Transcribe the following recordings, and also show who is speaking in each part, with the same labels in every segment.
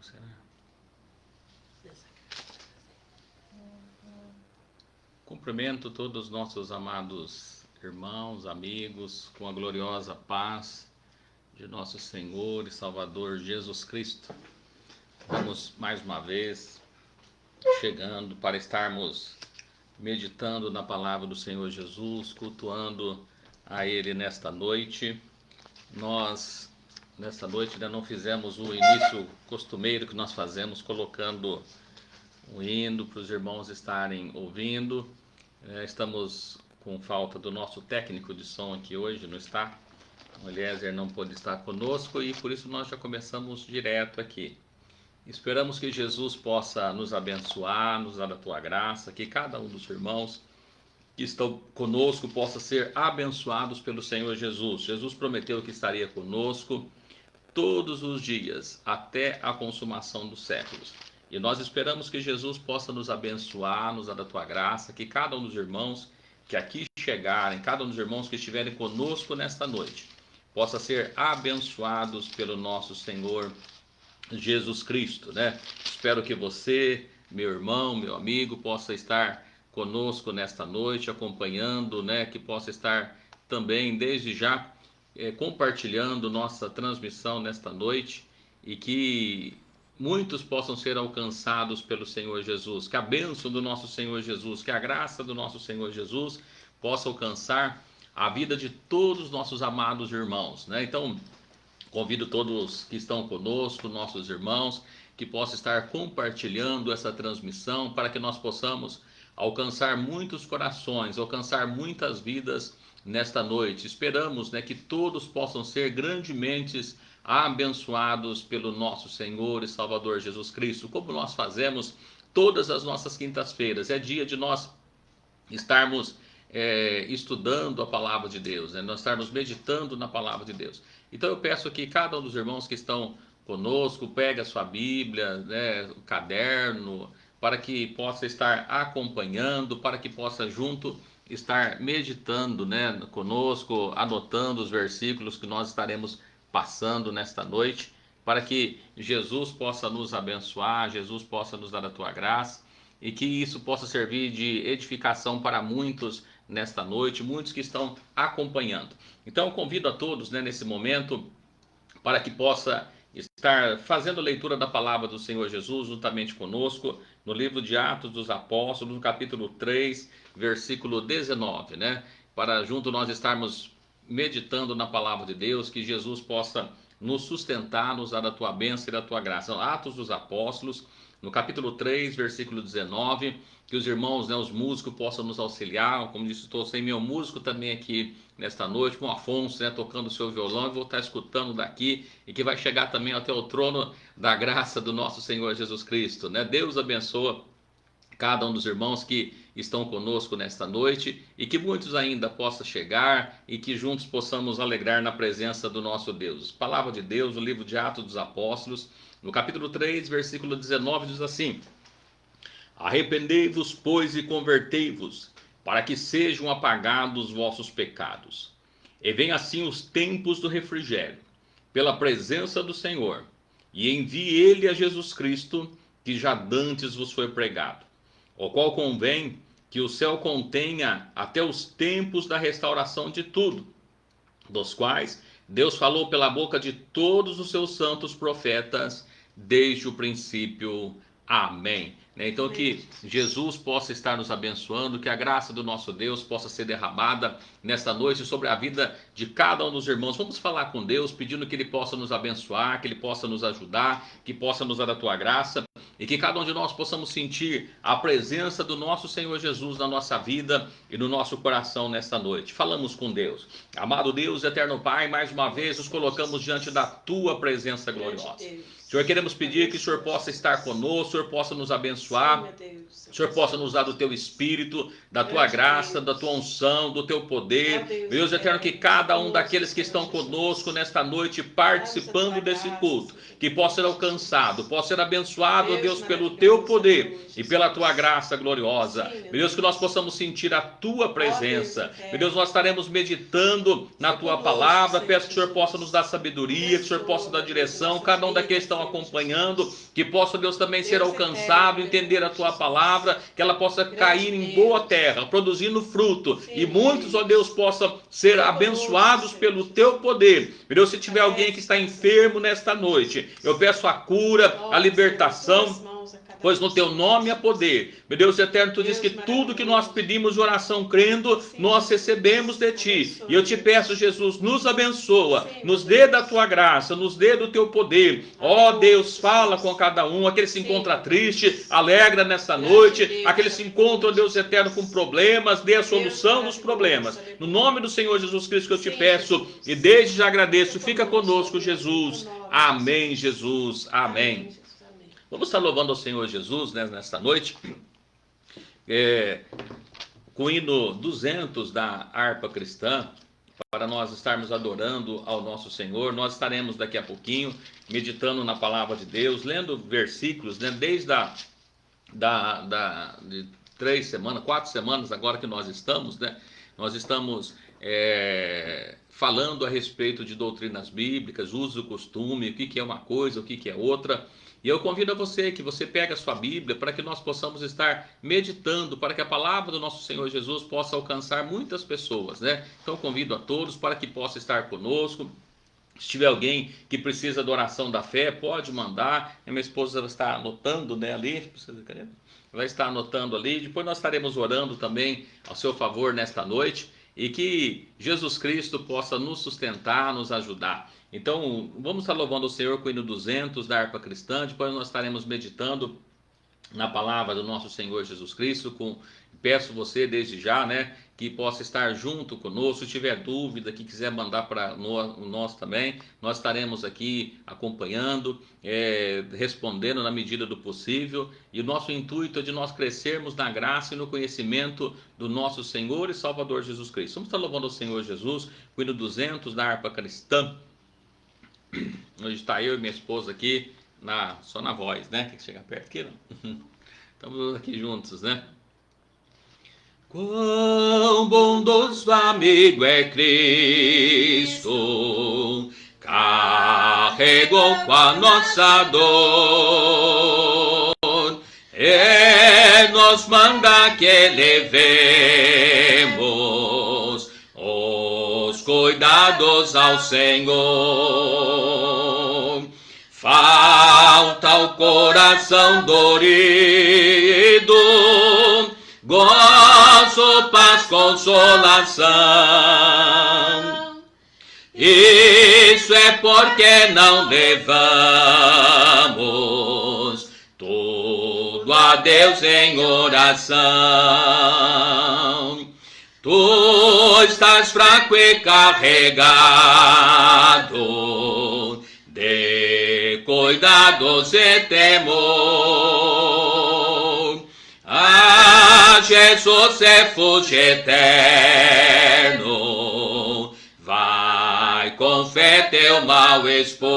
Speaker 1: será? Cumprimento todos os nossos amados irmãos, amigos, com a gloriosa paz de nosso Senhor e Salvador Jesus Cristo. Vamos mais uma vez chegando para estarmos meditando na palavra do Senhor Jesus, cultuando a Ele nesta noite. Nós, nesta noite, ainda não fizemos o início costumeiro que nós fazemos, colocando um hino para os irmãos estarem ouvindo. Estamos com falta do nosso técnico de som aqui hoje, não está? O Eliezer não pôde estar conosco e por isso nós já começamos direto aqui. Esperamos que Jesus possa nos abençoar, nos dar a tua graça, que cada um dos irmãos que estão conosco possa ser abençoados pelo Senhor Jesus. Jesus prometeu que estaria conosco todos os dias, até a consumação dos séculos. E nós esperamos que Jesus possa nos abençoar, nos dar a tua graça, que cada um dos irmãos que aqui chegarem, cada um dos irmãos que estiverem conosco nesta noite, possa ser abençoados pelo nosso Senhor Jesus Cristo, né? Espero que você, meu irmão, meu amigo, possa estar conosco nesta noite, acompanhando, né? Que possa estar também, desde já, compartilhando nossa transmissão nesta noite e que muitos possam ser alcançados pelo Senhor Jesus, que a bênção do nosso Senhor Jesus, que a graça do nosso Senhor Jesus possa alcançar a vida de todos os nossos amados irmãos, né? Então, convido todos que estão conosco, nossos irmãos, que possam estar compartilhando essa transmissão para que nós possamos alcançar muitos corações, alcançar muitas vidas nesta noite. Esperamos, né, que todos possam ser grandemente abençoados pelo nosso Senhor e Salvador Jesus Cristo, como nós fazemos todas as nossas quintas-feiras. É dia de nós estarmos estudando a palavra de Deus, né? Nós estarmos meditando na palavra de Deus. Então eu peço que cada um dos irmãos que estão conosco pegue a sua Bíblia, né, o caderno, para que possa estar acompanhando, para que possa junto estar meditando, né, conosco, anotando os versículos que nós estaremos passando nesta noite, para que Jesus possa nos abençoar, Jesus possa nos dar a tua graça e que isso possa servir de edificação para muitos nesta noite, muitos que estão acompanhando. Então eu convido a todos, né, nesse momento, para que possa estar fazendo leitura da palavra do Senhor Jesus juntamente conosco, no livro de Atos dos Apóstolos, no capítulo 3, versículo 19, né? Para junto nós estarmos meditando na palavra de Deus, que Jesus possa nos sustentar, nos dar a tua bênção e da tua graça. Atos dos Apóstolos, no capítulo 3, versículo 19, que os irmãos, né, os músicos possam nos auxiliar. Como disse, estou sem meu músico também aqui nesta noite, com o Afonso, né, tocando o seu violão, e vou estar escutando daqui, e que vai chegar também até o trono da graça do nosso Senhor Jesus Cristo, né? Deus abençoa cada um dos irmãos que estão conosco nesta noite e que muitos ainda possam chegar e que juntos possamos alegrar na presença do nosso Deus. Palavra de Deus, no livro de Atos dos Apóstolos, no capítulo 3, versículo 19, diz assim: Arrependei-vos, pois, e convertei-vos, para que sejam apagados os vossos pecados. E venham assim os tempos do refrigério, pela presença do Senhor, e envie ele a Jesus Cristo, que já dantes vos foi pregado, o qual convém que o céu contenha até os tempos da restauração de tudo, dos quais Deus falou pela boca de todos os seus santos profetas, desde o princípio. Amém. Então que Jesus possa estar nos abençoando, que a graça do nosso Deus possa ser derramada nesta noite sobre a vida de cada um dos irmãos. Vamos falar com Deus, pedindo que Ele possa nos abençoar, que Ele possa nos ajudar, que possa nos dar a tua graça e que cada um de nós possamos sentir a presença do nosso Senhor Jesus na nossa vida e no nosso coração nesta noite. Falamos com Deus. Amado Deus, eterno Pai, mais uma vez nos colocamos diante da tua presença gloriosa. Senhor, queremos pedir que o Senhor possa estar conosco, o Senhor possa nos abençoar, o Senhor possa nos dar do teu Espírito, da tua graça, da tua unção, do teu poder. Deus eterno, que cada um daqueles que estão conosco nesta noite, participando desse culto, que possa ser alcançado, possa ser abençoado, Deus Deus, pelo teu poder e pela tua graça gloriosa. Meu Deus, que nós possamos sentir a tua presença. Meu Deus, nós estaremos meditando na tua palavra. Peço que o Senhor possa nos dar sabedoria, que o Senhor possa dar direção, cada um daqueles que estão acompanhando, que possa, Deus, também ser alcançado, entender a tua palavra, que ela possa cair em boa terra, produzindo fruto, e muitos, ó Deus, possam ser abençoados pelo teu poder. Meu Deus, se tiver alguém que está enfermo nesta noite, eu peço a cura, a libertação, pois no teu nome há poder. Meu Deus eterno, tu diz que tudo que nós pedimos de oração crendo, nós recebemos de ti. E eu te peço, Jesus, nos abençoa, nos dê da tua graça, nos dê do teu poder. Ó Deus, fala com cada um, aquele que se encontra triste, alegra nessa noite, aquele que se encontra, Deus eterno, com problemas, dê a solução dos problemas. No nome do Senhor Jesus Cristo que eu te peço, e desde já agradeço, fica conosco, Jesus. Amém, Jesus. Amém. Vamos estar louvando ao Senhor Jesus, né, nesta noite, com o hino 200 da harpa cristã, para nós estarmos adorando ao nosso Senhor. Nós estaremos daqui a pouquinho meditando na palavra de Deus, lendo versículos, né, desde de 3 semanas, 4 semanas agora que nós estamos, né, nós estamos falando a respeito de doutrinas bíblicas, uso, costume, o que é uma coisa, o que é outra. E eu convido a você que você pegue a sua Bíblia para que nós possamos estar meditando, para que a palavra do nosso Senhor Jesus possa alcançar muitas pessoas, né? Então eu convido a todos para que possa estar conosco. Se tiver alguém que precisa da oração da fé, pode mandar. A minha esposa está anotando, né, ali. Vai estar anotando ali. Depois nós estaremos orando também ao seu favor nesta noite. E que Jesus Cristo possa nos sustentar, nos ajudar. Então, vamos estar louvando o Senhor com o hino 200 da harpa cristã. Depois nós estaremos meditando na palavra do nosso Senhor Jesus Cristo. Peço você desde já, né, que possa estar junto conosco. Se tiver dúvida, que quiser mandar para nós também, nós estaremos aqui acompanhando, respondendo na medida do possível. E o nosso intuito é de nós crescermos na graça e no conhecimento do nosso Senhor e Salvador Jesus Cristo. Vamos estar louvando o Senhor Jesus com o hino 200 da harpa cristã. Hoje está eu e minha esposa aqui, só na voz, né? Tem que chegar perto aqui, não? Estamos aqui juntos, né? Quão bondoso amigo é Cristo, carregou com a nossa dor, nos manda que levemos os cuidados ao Senhor. Falta o coração dorido, gozo, paz, consolação. Isso é porque não levamos tudo a Deus em oração. Tu estás fraco e carregado de cuidados e temor. A Jesus refúgio eterno, vai com fé teu mal expor.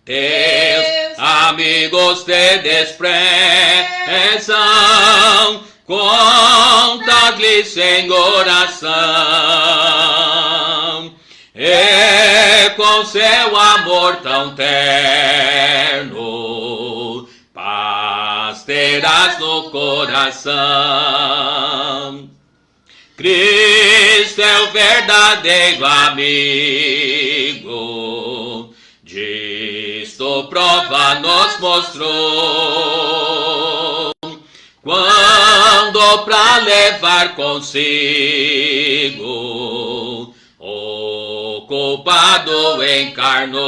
Speaker 1: Teus amigos te desprezam, conta-lhes em oração. E com seu amor tão terno, paz terás no coração. Cristo é o verdadeiro amigo, disto prova nos mostrou. Quando pra levar consigo o culpado encarnou,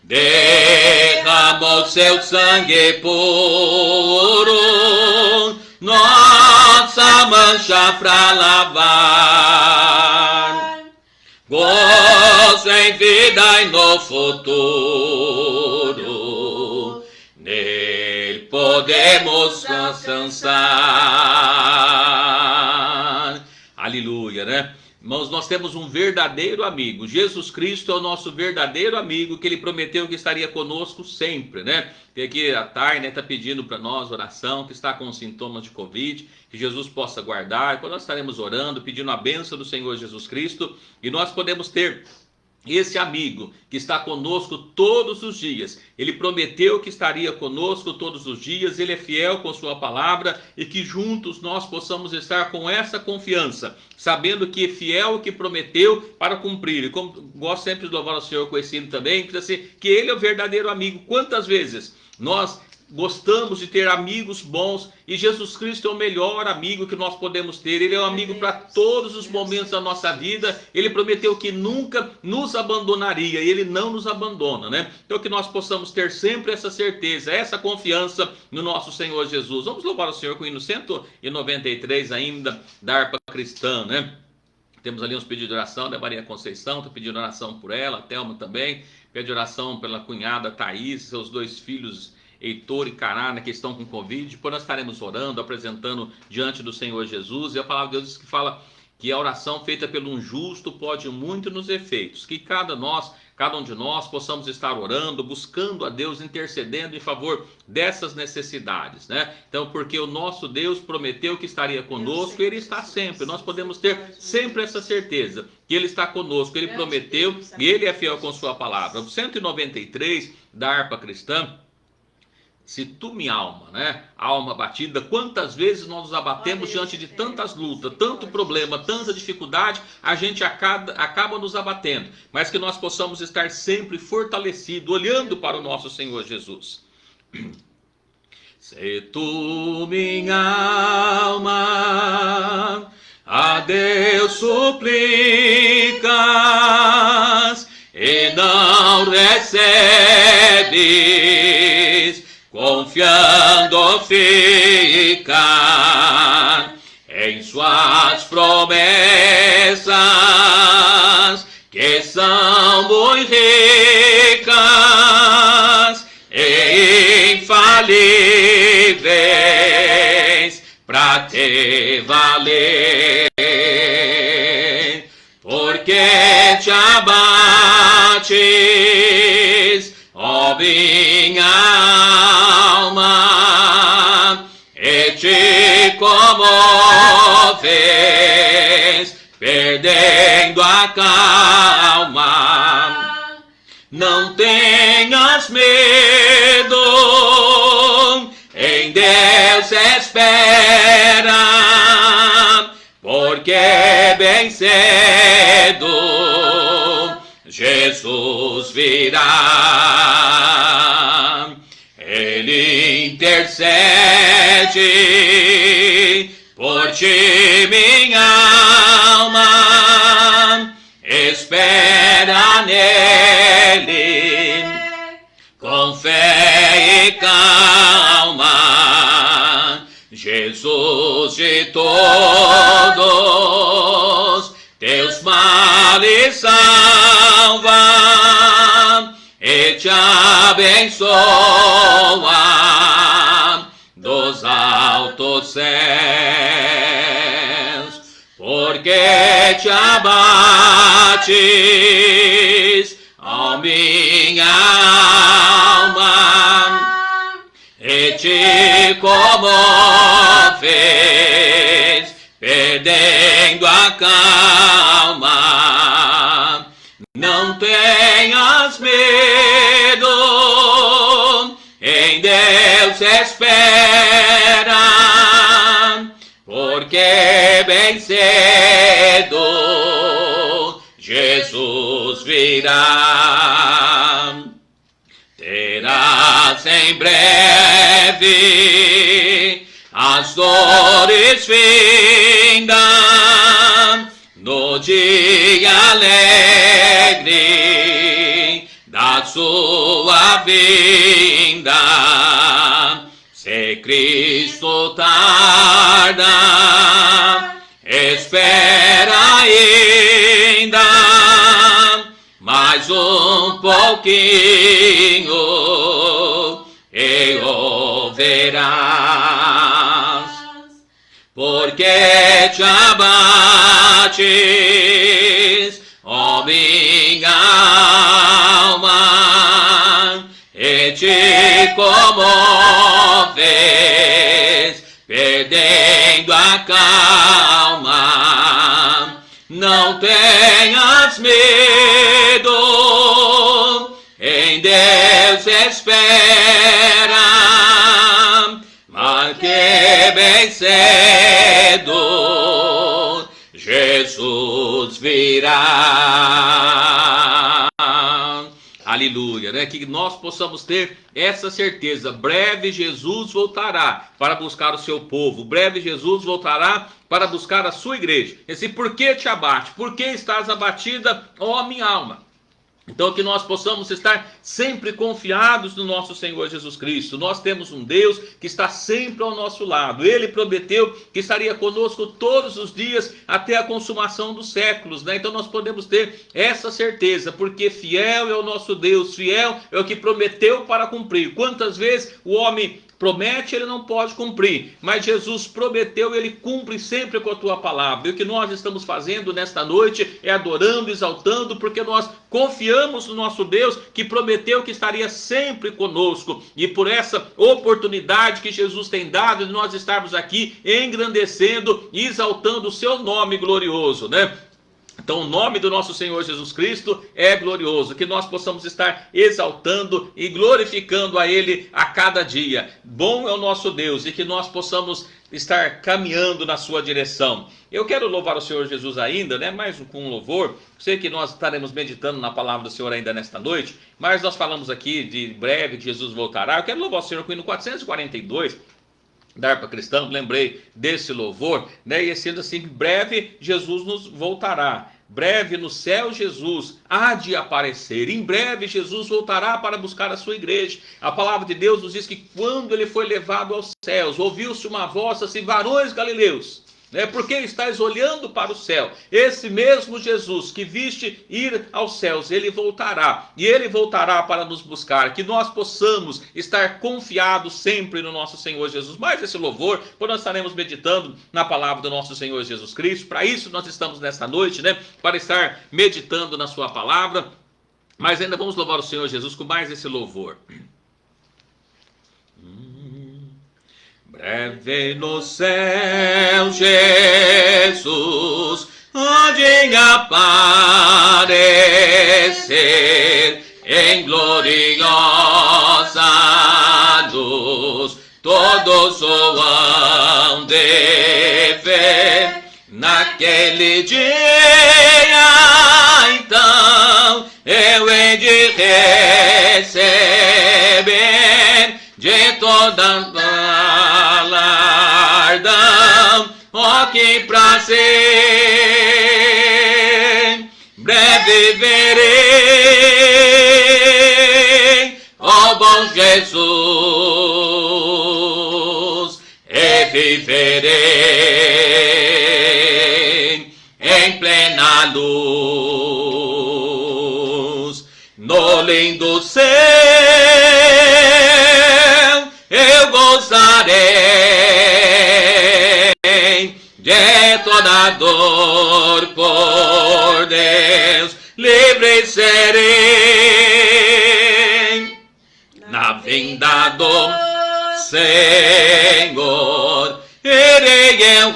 Speaker 1: derramou seu sangue puro, nossa mancha pra lavar. Gozo em vida e no futuro, nele podemos alcançar. Aleluia, né? Irmãos, nós temos um verdadeiro amigo. Jesus Cristo é o nosso verdadeiro amigo, que ele prometeu que estaria conosco sempre, né? Tem aqui a Taina está pedindo para nós oração, que está com sintomas de Covid, que Jesus possa guardar. Quando nós estaremos orando, pedindo a bênção do Senhor Jesus Cristo, e nós podemos ter esse amigo que está conosco todos os dias. Ele prometeu que estaria conosco todos os dias, ele é fiel com sua palavra, e que juntos nós possamos estar com essa confiança, sabendo que é fiel o que prometeu para cumprir. E como gosto sempre de louvar ao Senhor com esse hino também, que ele é o verdadeiro amigo. Quantas vezes nós gostamos de ter amigos bons, e Jesus Cristo é o melhor amigo que nós podemos ter. Ele é um amigo para todos os momentos da nossa vida. Ele prometeu que nunca nos abandonaria, e ele não nos abandona, né? Então que nós possamos ter sempre essa certeza, essa confiança no nosso Senhor Jesus. Vamos louvar o Senhor com o hino 193 ainda, da harpa cristã, né? Temos ali uns pedidos de oração da Maria Conceição, estou pedindo oração por ela, a Thelma também, pede oração pela cunhada Thaís, seus 2 filhos Heitor e Carana, que estão com Covid. Depois nós estaremos orando, apresentando diante do Senhor Jesus, e a palavra de Deus diz que fala que a oração feita pelo um justo pode muito nos efeitos, que cada um de nós possamos estar orando, buscando a Deus, intercedendo em favor dessas necessidades, né? Então, porque o nosso Deus prometeu que estaria conosco, e ele está sempre. Nós podemos ter sempre essa certeza que ele está conosco, ele prometeu, e ele é fiel com sua palavra. O 193 da harpa cristã: se tu, minha alma, né? Alma abatida, quantas vezes nós nos abatemos diante de tantas lutas, tanto problema, tanta dificuldade, a gente acaba nos abatendo, mas que nós possamos estar sempre fortalecidos, olhando para o nosso Senhor Jesus. Se tu, minha alma, a Deus suplicas e não recebes, confiando ficar em suas promessas, que são muito ricas e infalíveis para te valer, porque te abates, ó minha alma, e te comoves, perdendo a calma. Não tenhas medo, em Deus espera, porque bem cedo Jesus virá. Ele intercede por ti, minha alma, espera nele com fé e calma. Jesus de todos teus males salva e te abençoa dos altos céus, porque te abates, ó minha alma, e te comoves, perdendo a calma. Não tenhas medo, em Deus espera, porque bem cedo Jesus virá. Terás em breve as dores findas, no dia alegre da sua vinda. Se Cristo tarda, espera ainda mais um pouquinho e o verás, porque te abates, minha alma, e te comoves, perdendo a calma. Não tenhas medo, em Deus espera, mas que bem cedo Jesus virá. Aleluia, né? Que nós possamos ter essa certeza. Breve Jesus voltará para buscar o seu povo. Breve Jesus voltará para buscar a sua igreja. Esse por que te abate? Por que estás abatida, ó minha alma? Então que nós possamos estar sempre confiados no nosso Senhor Jesus Cristo. Nós temos um Deus que está sempre ao nosso lado. Ele prometeu que estaria conosco todos os dias até a consumação dos séculos, né? Então nós podemos ter essa certeza, porque fiel é o nosso Deus, fiel é o que prometeu para cumprir. Quantas vezes o homem promete, ele não pode cumprir, mas Jesus prometeu, ele cumpre sempre com a tua palavra. E o que nós estamos fazendo nesta noite é adorando, exaltando, porque nós confiamos no nosso Deus que prometeu que estaria sempre conosco. E por essa oportunidade que Jesus tem dado de nós estarmos aqui engrandecendo e exaltando o seu nome glorioso, né? Então o nome do nosso Senhor Jesus Cristo é glorioso, que nós possamos estar exaltando e glorificando a Ele a cada dia. Bom é o nosso Deus, e que nós possamos estar caminhando na sua direção. Eu quero louvar o Senhor Jesus ainda, né? Mais com um louvor. Sei que nós estaremos meditando na palavra do Senhor ainda nesta noite, mas nós falamos aqui de breve que Jesus voltará. Eu quero louvar o Senhor com o hino 442. Da harpa cristã, lembrei desse louvor, né? E sendo assim, breve Jesus nos voltará. Breve no céu Jesus há de aparecer. Em breve Jesus voltará para buscar a sua igreja. A palavra de Deus nos diz que quando ele foi levado aos céus, ouviu-se uma voz assim: varões galileus, por que estáis olhando para o céu? Esse mesmo Jesus que viste ir aos céus, ele voltará. E ele voltará para nos buscar. Que nós possamos estar confiados sempre no nosso Senhor Jesus. Mais esse louvor, quando nós estaremos meditando na palavra do nosso Senhor Jesus Cristo. Para isso nós estamos nesta noite, né? Para estar meditando na sua palavra. Mas ainda vamos louvar o Senhor Jesus com mais esse louvor. Breve no céu, Jesus, onde aparecer em gloriosa luz, todos o hão de ver. Naquele dia, então, eu hei de receber de toda galardão, ó que prazer, breve verei, ó bom Jesus, e viverei em plena luz, no lindo céu eu gozarei de toda dor, por Deus livre serei. Na vinda do Senhor irei eu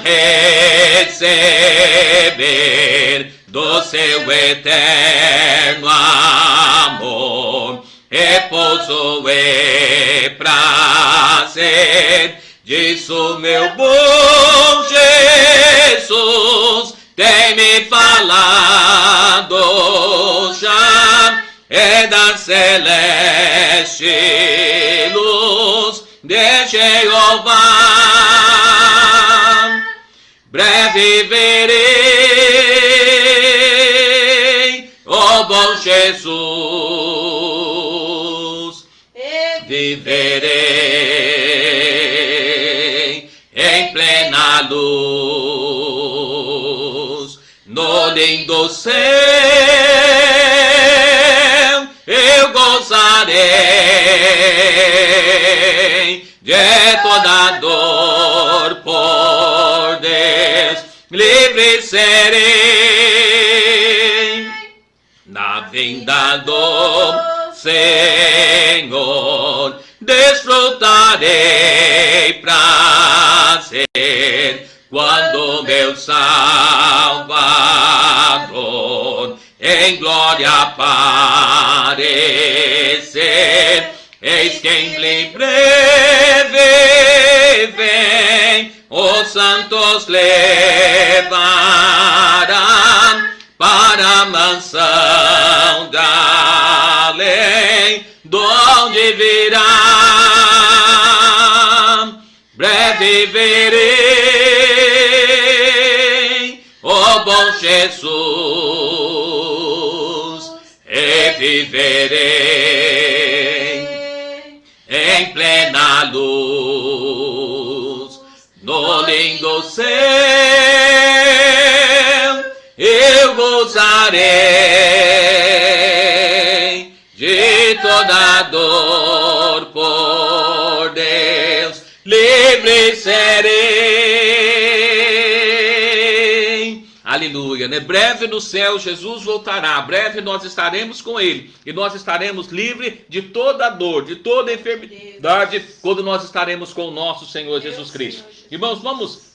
Speaker 1: receber do seu eterno amor, repouso e prazer. Disso meu bom Jesus tem me falado já, é da celeste luz de Jeová. Breve verei, ó bom Jesus, viverei em plena luz, no lindo céu eu gozarei de toda dor, por Deus livre serei. Na vinda do Senhor, desfrutarei prazer quando meu Salvador em glória aparecer. Eis que em breve vem, os santos levarão para a mansão da além, donde virá. Breve verei o bom Jesus e viverei em plena luz no lindo céu. Eu gozarei de toda dor, por Deus livre serei. Aleluia, né? Breve no céu Jesus voltará, breve nós estaremos com Ele, e nós estaremos livres de toda dor, de toda enfermidade, quando nós estaremos com o nosso Senhor Jesus Cristo. Irmãos, vamos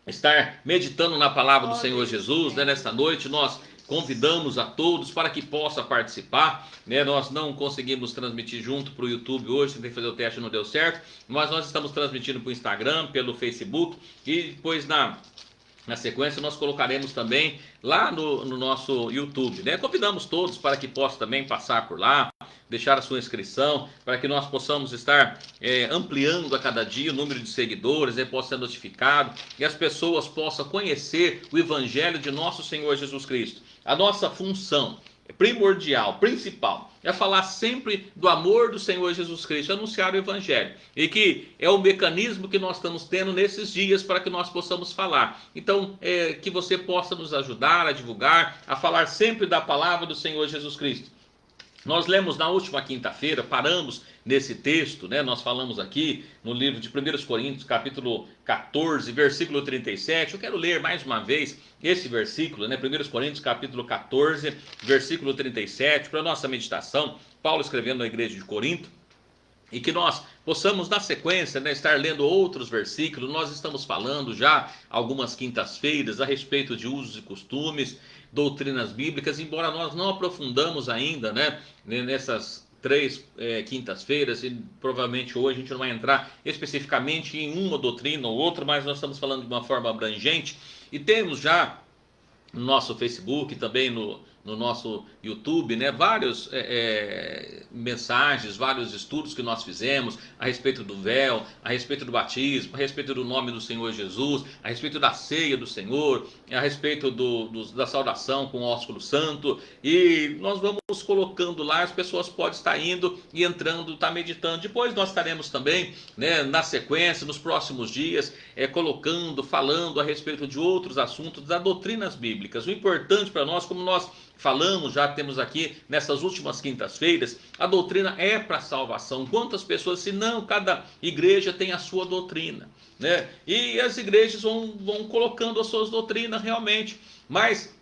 Speaker 1: estar meditando na palavra do Senhor Jesus, né? Nesta noite nós convidamos a todos para que possa participar, né? Nós não conseguimos transmitir junto para o YouTube hoje, tentei fazer o teste, não deu certo, mas nós estamos transmitindo para o Instagram, pelo Facebook, e depois na sequência nós colocaremos também lá no nosso YouTube, né? Convidamos todos para que possam também passar por lá, deixar a sua inscrição, para que nós possamos estar ampliando a cada dia o número de seguidores, possa ser notificado, e as pessoas possam conhecer o Evangelho de nosso Senhor Jesus Cristo. A nossa função primordial, principal, é falar sempre do amor do Senhor Jesus Cristo, anunciar o Evangelho, e que é o mecanismo que nós estamos tendo nesses dias para que nós possamos falar. Então, que você possa nos ajudar a divulgar, a falar sempre da palavra do Senhor Jesus Cristo. Nós lemos na última quinta-feira, paramos nesse texto, né? Nós falamos aqui no livro de 1 Coríntios, capítulo 14, versículo 37. Eu quero ler mais uma vez esse versículo, né? 1 Coríntios, capítulo 14, versículo 37, para a nossa meditação. Paulo escrevendo à igreja de Corinto, e que nós possamos, na sequência, né, estar lendo outros versículos. Nós estamos falando já algumas quintas-feiras a respeito de usos e costumes, doutrinas bíblicas, embora nós não aprofundamos ainda, né, nessas 3 quintas-feiras, e provavelmente hoje a gente não vai entrar especificamente em uma doutrina ou outra, mas nós estamos falando de uma forma abrangente, e temos já no nosso Facebook, também no nosso YouTube, né, várias mensagens, vários estudos que nós fizemos a respeito do véu, a respeito do batismo, a respeito do nome do Senhor Jesus, a respeito da ceia do Senhor, a respeito da saudação com o ósculo santo, e nós vamos colocando lá, as pessoas podem estar indo e entrando, estar meditando. Depois nós estaremos também, né, na sequência, nos próximos dias, colocando, falando a respeito de outros assuntos, das doutrinas bíblicas. O importante para nós, como nós falamos, já temos aqui nessas últimas quintas-feiras, a doutrina é para salvação. Quantas pessoas, se não, cada igreja tem a sua doutrina, né? E as igrejas vão colocando as suas doutrinas realmente, mas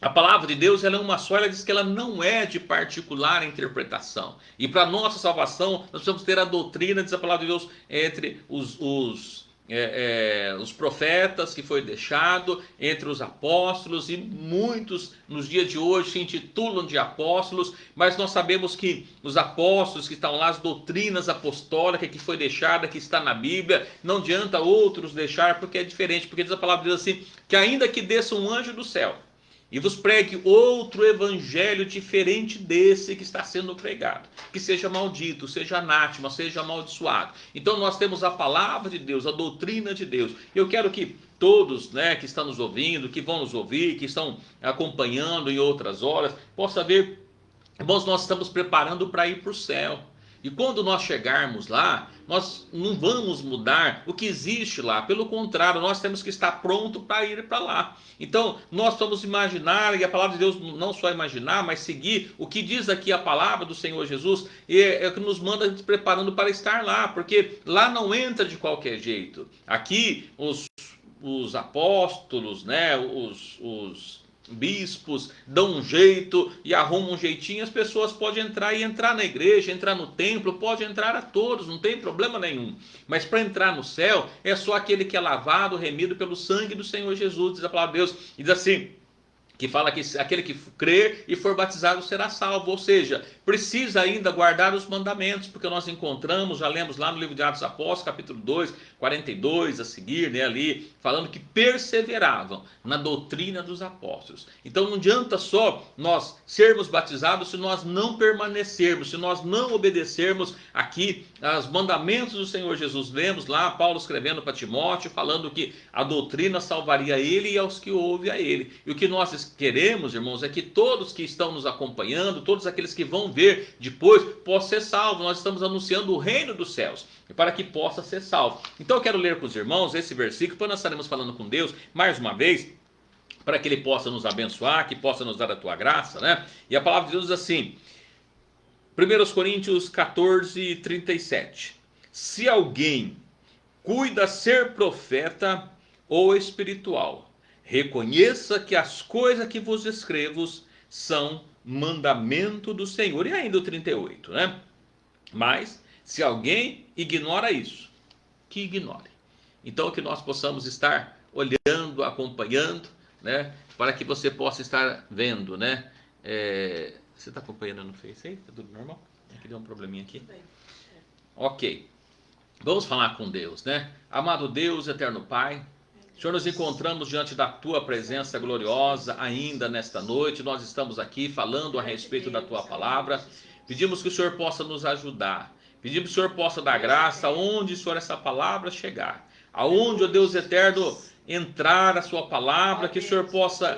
Speaker 1: a palavra de Deus, ela é uma só, ela diz que ela não é de particular interpretação. E para nossa salvação, nós precisamos ter a doutrina, diz a palavra de Deus, entre os profetas, que foi deixado entre os apóstolos, e muitos nos dias de hoje se intitulam de apóstolos, mas nós sabemos que os apóstolos que estão lá, as doutrinas apostólicas que foi deixada, que está na Bíblia, não adianta outros deixar, porque é diferente, porque diz a palavra de Deus assim, que ainda que desça um anjo do céu e vos pregue outro evangelho diferente desse que está sendo pregado, que seja maldito, seja anátema, seja amaldiçoado. Então nós temos a palavra de Deus, a doutrina de Deus. Eu quero que todos, né, que estão nos ouvindo, que vão nos ouvir, que estão acompanhando em outras horas, possam ver, irmãos, nós estamos preparando para ir para o céu. E quando nós chegarmos lá, nós não vamos mudar o que existe lá. Pelo contrário, nós temos que estar pronto para ir para lá. Então, nós vamos imaginar, e a palavra de Deus não só imaginar, mas seguir o que diz aqui a palavra do Senhor Jesus, e é o que nos manda se preparando para estar lá, porque lá não entra de qualquer jeito. Aqui, os apóstolos, né, os bispos dão um jeito e arrumam um jeitinho, as pessoas podem entrar na igreja, entrar no templo, pode entrar a todos, não tem problema nenhum. Mas para entrar no céu, é só aquele que é lavado, remido pelo sangue do Senhor Jesus, diz a palavra de Deus, e diz assim, que fala que aquele que crer e for batizado será salvo, ou seja, precisa ainda guardar os mandamentos, porque nós encontramos, já lemos lá no livro de Atos Apóstolos, capítulo 2, 42, a seguir, né, ali, falando que perseveravam na doutrina dos apóstolos. Então não adianta só nós sermos batizados se nós não permanecermos, se nós não obedecermos aqui aos mandamentos do Senhor Jesus. Lemos lá Paulo escrevendo para Timóteo, falando que a doutrina salvaria ele e aos que ouvem a ele. E o que nós queremos, irmãos, é que todos que estão nos acompanhando, todos aqueles que vão ver depois, possam ser salvos. Nós estamos anunciando o reino dos céus, para que possa ser salvo. Então eu quero ler com os irmãos esse versículo, depois nós estaremos falando com Deus, mais uma vez, para que Ele possa nos abençoar, que possa nos dar a tua graça, né? E a palavra de Deus diz assim, 1 Coríntios 14, 37. Se alguém cuida ser profeta ou espiritual, reconheça que as coisas que vos escrevo são mandamento do Senhor. E ainda o 38, né? Mas, se alguém ignora isso, que ignore. Então, que nós possamos estar olhando, acompanhando, né? Para que você possa estar vendo, né? Você está acompanhando no Face aí? Tá tudo normal? Aqui deu um probleminha aqui. Ok. Vamos falar com Deus, né? Amado Deus, eterno Pai, Senhor, nos encontramos diante da Tua presença gloriosa ainda nesta noite. Nós estamos aqui falando a respeito da Tua palavra. Pedimos que o Senhor possa nos ajudar. Pedimos que o Senhor possa dar graça aonde, Senhor, essa palavra chegar. Aonde, ó Deus eterno, entrar a Sua palavra, que o Senhor possa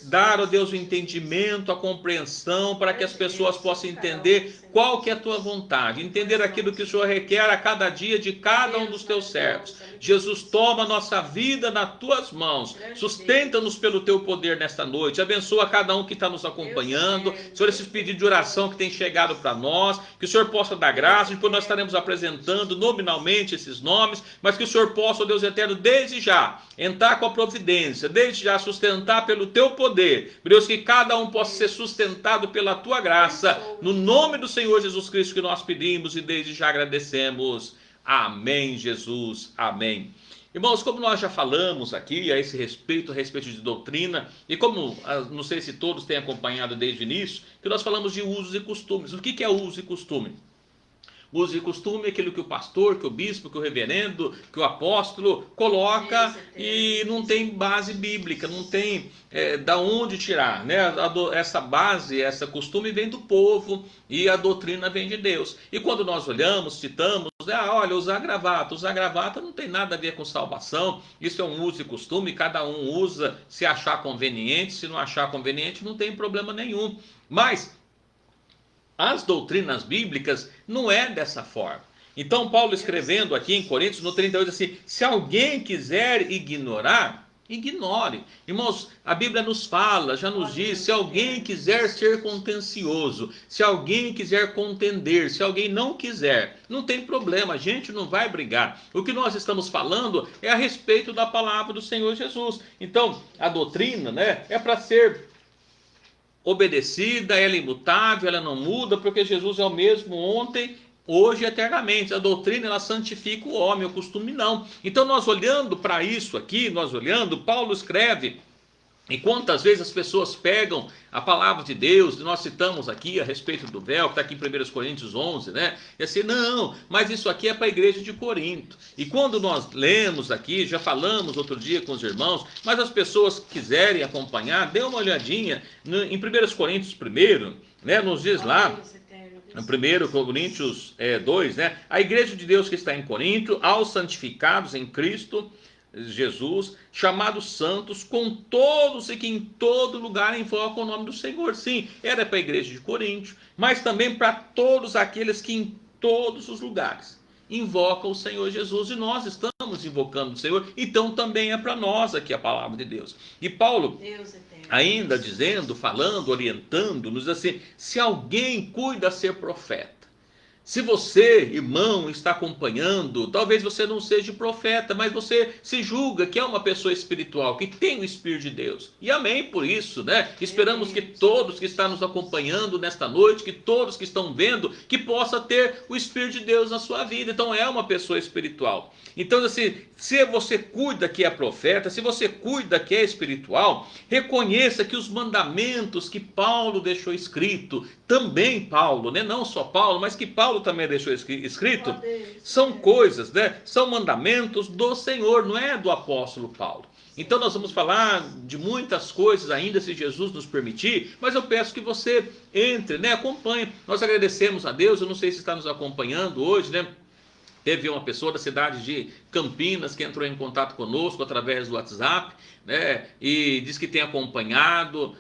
Speaker 1: dar, ó Deus, o entendimento, a compreensão, para que as pessoas possam entender qual que é a Tua vontade, entender aquilo que o Senhor requer a cada dia de cada um dos Teus servos. Jesus, toma a nossa vida nas Tuas mãos, sustenta-nos pelo Teu poder nesta noite, abençoa cada um que está nos acompanhando, Senhor, esses pedidos de oração que tem chegado para nós, que o Senhor possa dar graça, depois nós estaremos apresentando nominalmente esses nomes, mas que o Senhor possa, ó Deus eterno, desde já, entrar com a providência, desde já sustentar pelo Teu poder, Deus, que cada um possa ser sustentado pela Tua graça, no nome do Senhor Jesus Cristo que nós pedimos e desde já agradecemos. Amém, Jesus, amém. Irmãos, como nós já falamos aqui a respeito de doutrina, e como, não sei se todos têm acompanhado desde o início, que nós falamos de usos e costumes. O que é uso e costume? Uso e costume é aquilo que o pastor, que o bispo, que o reverendo, que o apóstolo coloca e não tem base bíblica, não tem da onde tirar, né? Essa base, essa costume vem do povo e a doutrina vem de Deus. E quando nós olhamos, citamos, olha, usar gravata não tem nada a ver com salvação, isso é um uso e costume, cada um usa se achar conveniente, se não achar conveniente não tem problema nenhum. Mas as doutrinas bíblicas não é dessa forma. Então Paulo escrevendo aqui em Coríntios, no 38, assim, se alguém quiser ignorar, ignore. Irmãos, a Bíblia nos fala, já nos diz, se alguém quiser ser contencioso, se alguém quiser contender, se alguém não quiser, não tem problema, a gente não vai brigar. O que nós estamos falando é a respeito da palavra do Senhor Jesus. Então, a doutrina, né, é para ser obedecida, ela é imutável, ela não muda, porque Jesus é o mesmo ontem, hoje e eternamente. A doutrina, ela santifica o homem, o costume não. Então nós olhando para isso aqui, Paulo escreve, e quantas vezes as pessoas pegam a palavra de Deus, nós citamos aqui a respeito do véu, que está aqui em 1 Coríntios 11, né? E assim, não, mas isso aqui é para a igreja de Corinto. E quando nós lemos aqui, já falamos outro dia com os irmãos, mas as pessoas que quiserem acompanhar, dê uma olhadinha em 1 Coríntios 1, né? Nos diz lá, em 1 Coríntios 2, né? A igreja de Deus que está em Corinto, aos santificados em Cristo Jesus, chamados santos, com todos e que em todo lugar invocam o nome do Senhor. Sim, era para a igreja de Corinto, mas também para todos aqueles que em todos os lugares invocam o Senhor Jesus, e nós estamos invocando o Senhor, então também é para nós aqui a palavra de Deus. E Paulo, ainda dizendo, falando, orientando, nos assim, se alguém cuida ser profeta, Se você, irmão, está acompanhando, talvez você não seja profeta, mas você se julga que é uma pessoa espiritual, que tem o Espírito de Deus. E amém por isso, né? Esperamos que todos que estão nos acompanhando nesta noite, que todos que estão vendo, que possa ter o Espírito de Deus na sua vida. Então é uma pessoa espiritual. Então, assim, se você cuida que é profeta, se você cuida que é espiritual, reconheça que os mandamentos que Paulo deixou escrito, também Paulo, né? Não só Paulo, mas que Paulo também deixou escrito, são coisas, né? São mandamentos do Senhor, não é do apóstolo Paulo. Então nós vamos falar de muitas coisas ainda, se Jesus nos permitir, mas eu peço que você entre, né? Acompanhe. Nós agradecemos a Deus, eu não sei se está nos acompanhando hoje, né? Teve uma pessoa da cidade de Campinas que entrou em contato conosco através do WhatsApp, né, e diz que tem acompanhado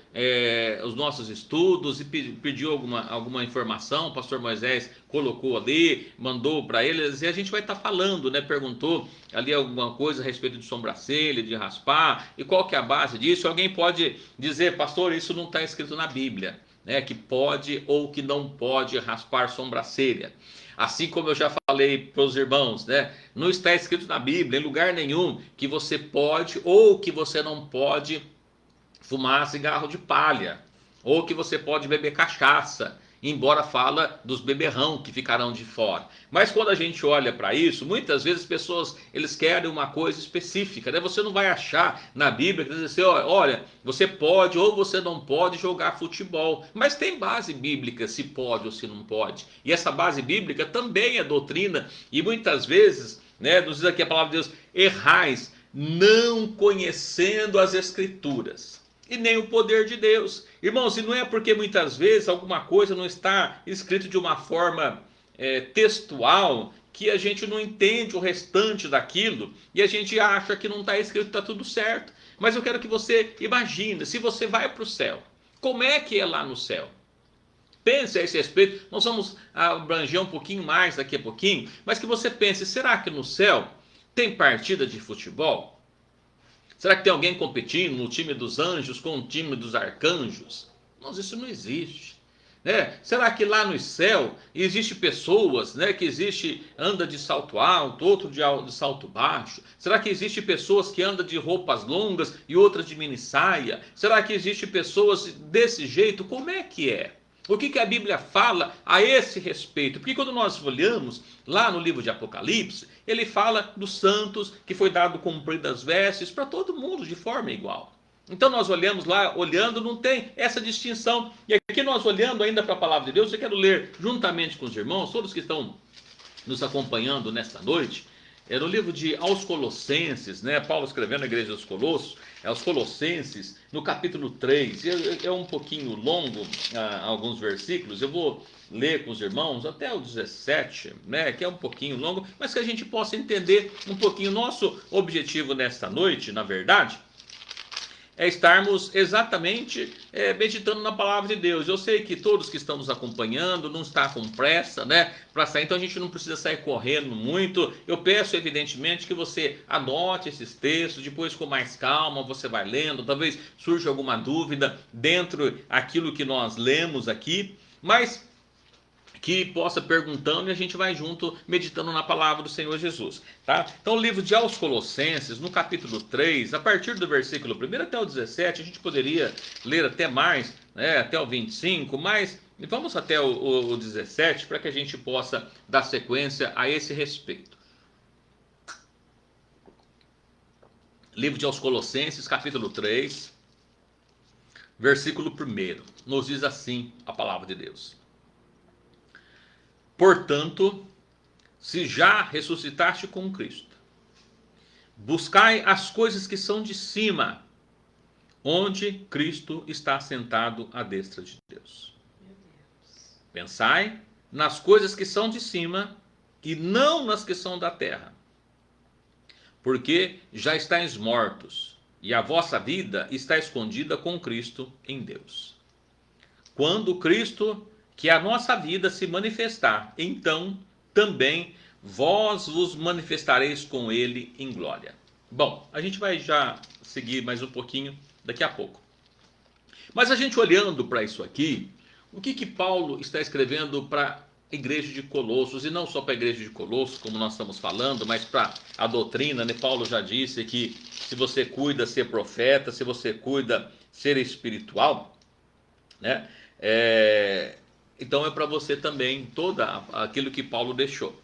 Speaker 1: os nossos estudos e pediu alguma informação. O pastor Moisés colocou ali, mandou para eles, e a gente vai estar falando, né, perguntou ali alguma coisa a respeito de sobrancelha, de raspar, e qual que é a base disso. Alguém pode dizer, pastor, isso não está escrito na Bíblia, né, que pode ou que não pode raspar sobrancelha. Assim como eu já falei para os irmãos, né? Não está escrito na Bíblia, em lugar nenhum, que você pode ou que você não pode fumar cigarro de palha, ou que você pode beber cachaça, embora fala dos beberrão que ficarão de fora. Mas quando a gente olha para isso, muitas vezes as pessoas, eles querem uma coisa específica, né? Você não vai achar na Bíblia que diz assim, olha, você pode ou você não pode jogar futebol, mas tem base bíblica se pode ou se não pode, e essa base bíblica também é doutrina, e muitas vezes, né, nos diz aqui a palavra de Deus, errais, não conhecendo as Escrituras e nem o poder de Deus. Irmãos, e não é porque muitas vezes alguma coisa não está escrito de uma forma textual que a gente não entende o restante daquilo e a gente acha que não está escrito, está tudo certo. Mas eu quero que você imagine, se você vai para o céu, como é que é lá no céu? Pense a esse respeito, nós vamos abranger um pouquinho mais daqui a pouquinho, mas que você pense, será que no céu tem partida de futebol? Será que tem alguém competindo no time dos anjos com o time dos arcanjos? Mas isso não existe. Né? Será que lá no céu existe pessoas, né, que anda de salto alto, outro de salto baixo? Será que existe pessoas que andam de roupas longas e outras de mini saia? Será que existe pessoas desse jeito? Como é que é? O que a Bíblia fala a esse respeito? Porque quando nós olhamos lá no livro de Apocalipse, ele fala dos santos que foi dado compridas vestes para todo mundo de forma igual. Então nós olhamos lá, olhando, não tem essa distinção. E aqui nós olhando ainda para a palavra de Deus, eu quero ler juntamente com os irmãos, todos que estão nos acompanhando nesta noite, no livro de aos Colossenses, né, Paulo escrevendo na igreja dos Colossos, aos Colossenses, no capítulo 3, é um pouquinho longo, alguns versículos, eu vou ler com os irmãos até o 17, né, que é um pouquinho longo, mas que a gente possa entender um pouquinho. Nosso objetivo nesta noite, na verdade, é estarmos exatamente meditando na palavra de Deus. Eu sei que todos que estão nos acompanhando não estão com pressa, né, para sair, então a gente não precisa sair correndo muito. Eu peço, evidentemente, que você anote esses textos, depois com mais calma você vai lendo, talvez surja alguma dúvida dentro daquilo que nós lemos aqui, mas que possa perguntando e a gente vai junto meditando na palavra do Senhor Jesus, tá? Então o livro de aos Colossenses, no capítulo 3, a partir do versículo 1 até o 17, a gente poderia ler até mais, né, até o 25, mas vamos até o 17 para que a gente possa dar sequência a esse respeito. Livro de aos Colossenses, capítulo 3, versículo 1, nos diz assim a palavra de Deus. Portanto, se já ressuscitaste com Cristo, buscai as coisas que são de cima, onde Cristo está sentado à destra de Deus. Pensai nas coisas que são de cima e não nas que são da terra, porque já estáis mortos e a vossa vida está escondida com Cristo em Deus. Quando Cristo, que a nossa vida se manifestar, então também vós vos manifestareis com ele em glória. Bom, a gente vai já seguir mais um pouquinho daqui a pouco. Mas a gente olhando para isso aqui, o que Paulo está escrevendo para igreja de Colossos, e não só para a igreja de Colossos, como nós estamos falando, mas para a doutrina, né? Paulo já disse que se você cuida ser profeta, se você cuida ser espiritual, né? Então é para você também todo aquilo que Paulo deixou.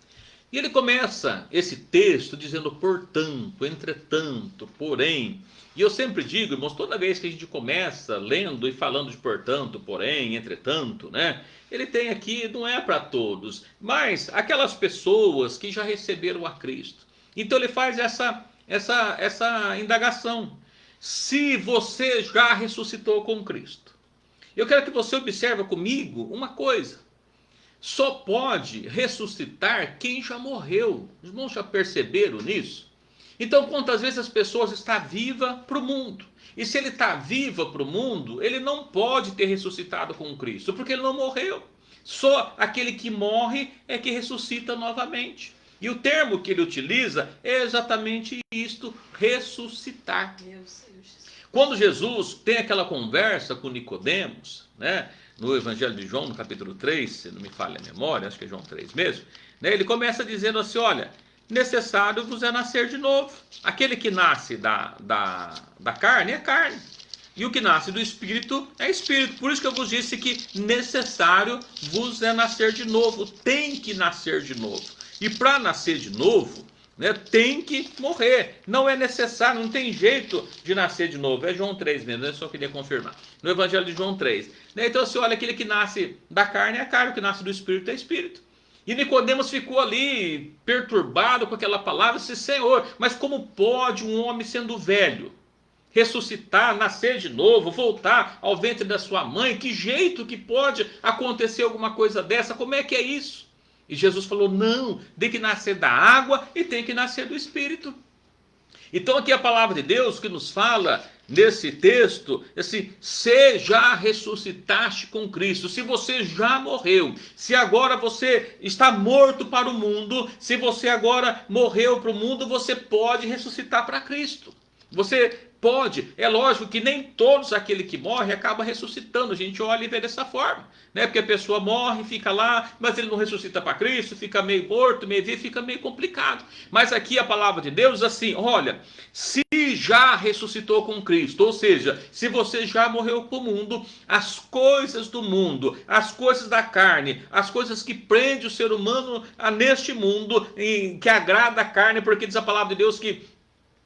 Speaker 1: E ele começa esse texto dizendo portanto, entretanto, porém. E eu sempre digo, irmãos, toda vez que a gente começa lendo e falando de portanto, porém, entretanto, né? Ele tem aqui, não é para todos, mas aquelas pessoas que já receberam a Cristo. Então ele faz essa indagação. Se você já ressuscitou com Cristo. Eu quero que você observe comigo uma coisa. Só pode ressuscitar quem já morreu. Os irmãos já perceberam nisso? Então, quantas vezes as pessoas estão vivas para o mundo? E se ele está viva para o mundo, ele não pode ter ressuscitado com Cristo, porque ele não morreu. Só aquele que morre é que ressuscita novamente. E o termo que ele utiliza é exatamente isto, ressuscitar. Quando Jesus tem aquela conversa com Nicodemos, né, no Evangelho de João, no capítulo 3, se não me falha a memória, acho que é João 3 mesmo, né, ele começa dizendo assim, olha, necessário vos é nascer de novo. Aquele que nasce da carne é carne, e o que nasce do Espírito é Espírito. Por isso que eu vos disse que necessário vos é nascer de novo, tem que nascer de novo. E para nascer de novo, né, tem que morrer, não é necessário, não tem jeito de nascer de novo. É João 3 mesmo, eu só queria confirmar, no Evangelho de João 3, né? Então você olha, aquele que nasce da carne é carne, o que nasce do Espírito é Espírito. E Nicodemos ficou ali perturbado com aquela palavra, disse, Senhor, mas como pode um homem sendo velho ressuscitar, nascer de novo, voltar ao ventre da sua mãe? Que jeito que pode acontecer alguma coisa dessa? Como é que é isso? E Jesus falou, não, tem que nascer da água e tem que nascer do Espírito. Então aqui a palavra de Deus que nos fala nesse texto, assim, se já ressuscitaste com Cristo, se você já morreu, se agora você está morto para o mundo, se você agora morreu para o mundo, você pode ressuscitar para Cristo. Você pode, é lógico que nem todos aquele que morre acaba ressuscitando, a gente olha e vê dessa forma, né? Porque a pessoa morre, fica lá, mas ele não ressuscita para Cristo, fica meio morto, meio vivo, fica meio complicado. Mas aqui a palavra de Deus assim, olha, se já ressuscitou com Cristo, ou seja, se você já morreu para o mundo, as coisas do mundo, as coisas da carne, as coisas que prendem o ser humano neste mundo, que agrada a carne, porque diz a palavra de Deus que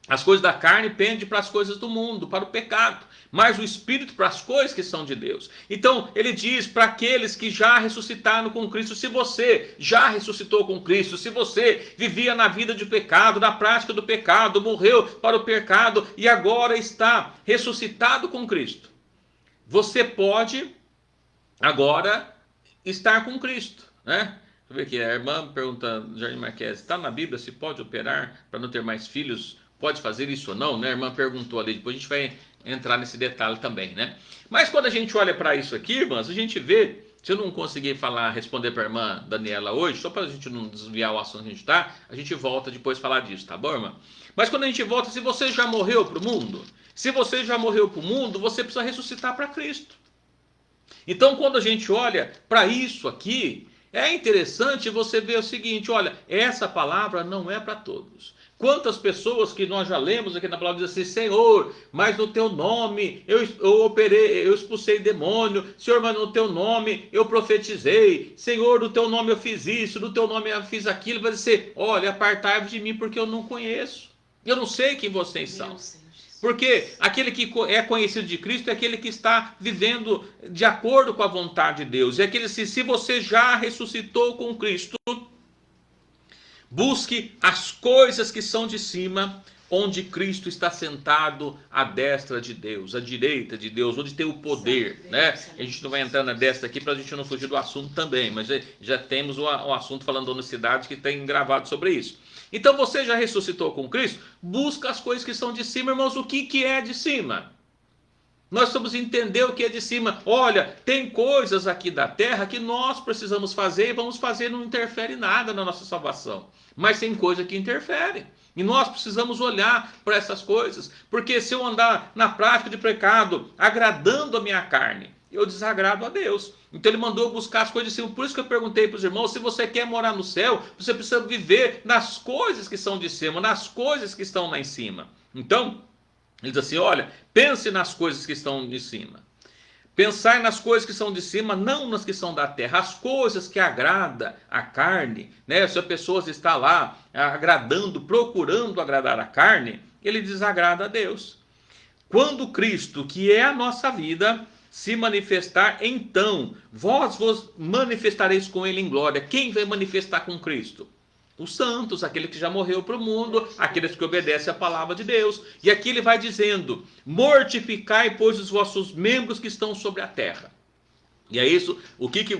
Speaker 1: as coisas da carne pendem para as coisas do mundo, para o pecado, mas o Espírito para as coisas que são de Deus. Então ele diz para aqueles que já ressuscitaram com Cristo, se você já ressuscitou com Cristo, se você vivia na vida de pecado, na prática do pecado, morreu para o pecado e agora está ressuscitado com Cristo, você pode agora estar com Cristo, né? Deixa eu ver aqui, a irmã pergunta, Jardim Marques, está na Bíblia se pode operar para não ter mais filhos? Pode fazer isso ou não, né? A irmã perguntou ali, depois a gente vai entrar nesse detalhe também, né? Mas quando a gente olha para isso aqui, irmãs, a gente vê, se eu não conseguir responder para a irmã Daniela hoje, só para a gente não desviar o assunto que a gente está, a gente volta depois falar disso, tá bom, irmã? Mas quando a gente volta, se você já morreu para o mundo, se você já morreu para o mundo, você precisa ressuscitar para Cristo. Então quando a gente olha para isso aqui, é interessante você ver o seguinte, olha, essa palavra não é para todos. Quantas pessoas que nós já lemos aqui na palavra dizem assim, Senhor, mas no teu nome eu expulsei demônio, Senhor, mas no teu nome eu profetizei, Senhor, no teu nome eu fiz isso, no teu nome eu fiz aquilo, vai dizer, olha, apartai-vos de mim porque eu não conheço, eu não sei quem vocês são. Porque aquele que é conhecido de Cristo é aquele que está vivendo de acordo com a vontade de Deus. É aquele se você já ressuscitou com Cristo, busque as coisas que são de cima, onde Cristo está sentado à destra de Deus, à direita de Deus, onde tem o poder, né? A gente não vai entrar na destra aqui para a gente não fugir do assunto também, mas já temos o assunto falando da unicidade que tem gravado sobre isso. Então você já ressuscitou com Cristo, busca as coisas que são de cima, irmãos. O que é de cima? Nós precisamos entender o que é de cima. Olha, tem coisas aqui da terra que nós precisamos fazer e vamos fazer, não interfere nada na nossa salvação. Mas tem coisa que interfere. E nós precisamos olhar para essas coisas. Porque se eu andar na prática de pecado, agradando a minha carne, eu desagrado a Deus. Então ele mandou buscar as coisas de cima. Por isso que eu perguntei para os irmãos, se você quer morar no céu, você precisa viver nas coisas que são de cima, nas coisas que estão lá em cima. Então, ele diz assim, olha, pense nas coisas que estão de cima. Pensar nas coisas que são de cima, não nas que são da terra. As coisas que agradam a carne, né? Se a pessoa está lá agradando, procurando agradar a carne, ele desagrada a Deus. Quando Cristo, que é a nossa vida, se manifestar, então vós vos manifestareis com ele em glória. Quem vai manifestar com Cristo? Os santos, aquele que já morreu para o mundo, aqueles que obedecem a palavra de Deus. E aqui ele vai dizendo, mortificai, pois, os vossos membros que estão sobre a terra. E é isso,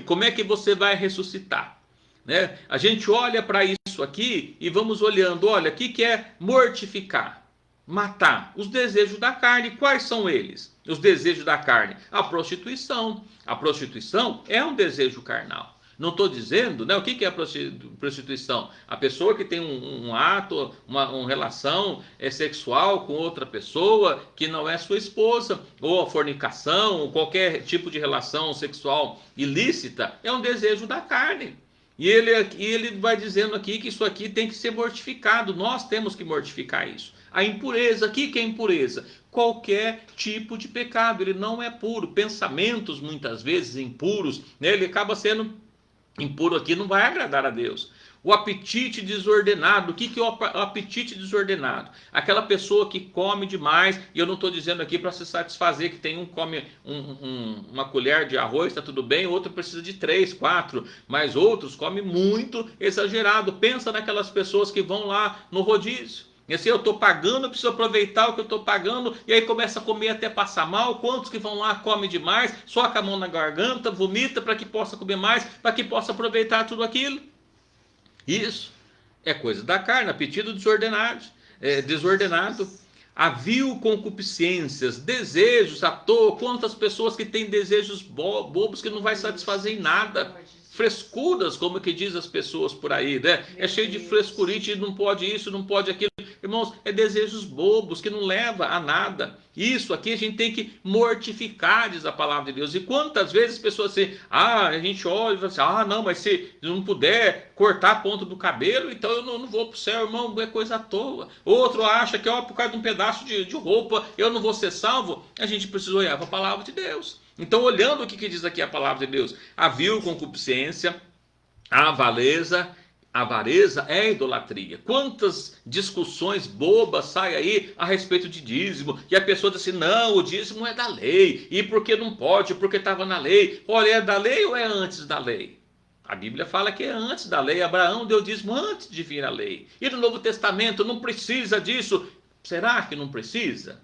Speaker 1: como é que você vai ressuscitar? Né? A gente olha para isso aqui e vamos olhando, olha, o que é mortificar? Matar os desejos da carne. Quais são eles? Os desejos da carne. A prostituição. A prostituição é um desejo carnal. Não estou dizendo, né? O que é a prostituição? A pessoa que tem um ato, uma relação sexual com outra pessoa que não é sua esposa, ou a fornicação, ou qualquer tipo de relação sexual ilícita, é um desejo da carne. E ele vai dizendo aqui que isso aqui tem que ser mortificado. Nós temos que mortificar isso. A impureza, o que é impureza? Qualquer tipo de pecado, ele não é puro. Pensamentos, muitas vezes, impuros, né? Ele acaba sendo impuro aqui, não vai agradar a Deus. O apetite desordenado, o que é o apetite desordenado? Aquela pessoa que come demais, e eu não estou dizendo aqui para se satisfazer, que tem um come uma colher de arroz, está tudo bem, outro precisa de 3, 4, mas outros comem muito exagerado. Pensa naquelas pessoas que vão lá no rodízio. E assim, eu estou pagando, eu preciso aproveitar o que eu estou pagando, e aí começa a comer até passar mal. Quantos que vão lá, comem demais, só com a mão na garganta, vomita para que possa comer mais, para que possa aproveitar tudo aquilo? Isso é coisa da carne, apetite desordenado. Havia concupiscências, desejos à toa. Quantas pessoas que têm desejos bobos que não vai satisfazer em nada. Frescuras, como que diz as pessoas por aí, né? É cheio de frescurite, não pode isso, não pode aquilo. Irmãos, é desejos bobos que não leva a nada. Isso aqui a gente tem que mortificar, diz a palavra de Deus. E quantas vezes as pessoas assim, a gente olha e fala assim, não, mas se não puder cortar a ponta do cabelo, então eu não vou para o céu, irmão, é coisa à toa. Outro acha que, por causa de um pedaço de roupa, eu não vou ser salvo. A gente precisa olhar para a palavra de Deus. Então, olhando o que diz aqui a palavra de Deus, havia concupiscência, a avareza é idolatria. Quantas discussões bobas saem aí a respeito de dízimo, e a pessoa diz assim, não, o dízimo é da lei, e porque não pode, porque estava na lei. Olha, é da lei ou é antes da lei? A Bíblia fala que é antes da lei. Abraão deu dízimo antes de vir a lei. E no Novo Testamento não precisa disso. Será que não precisa?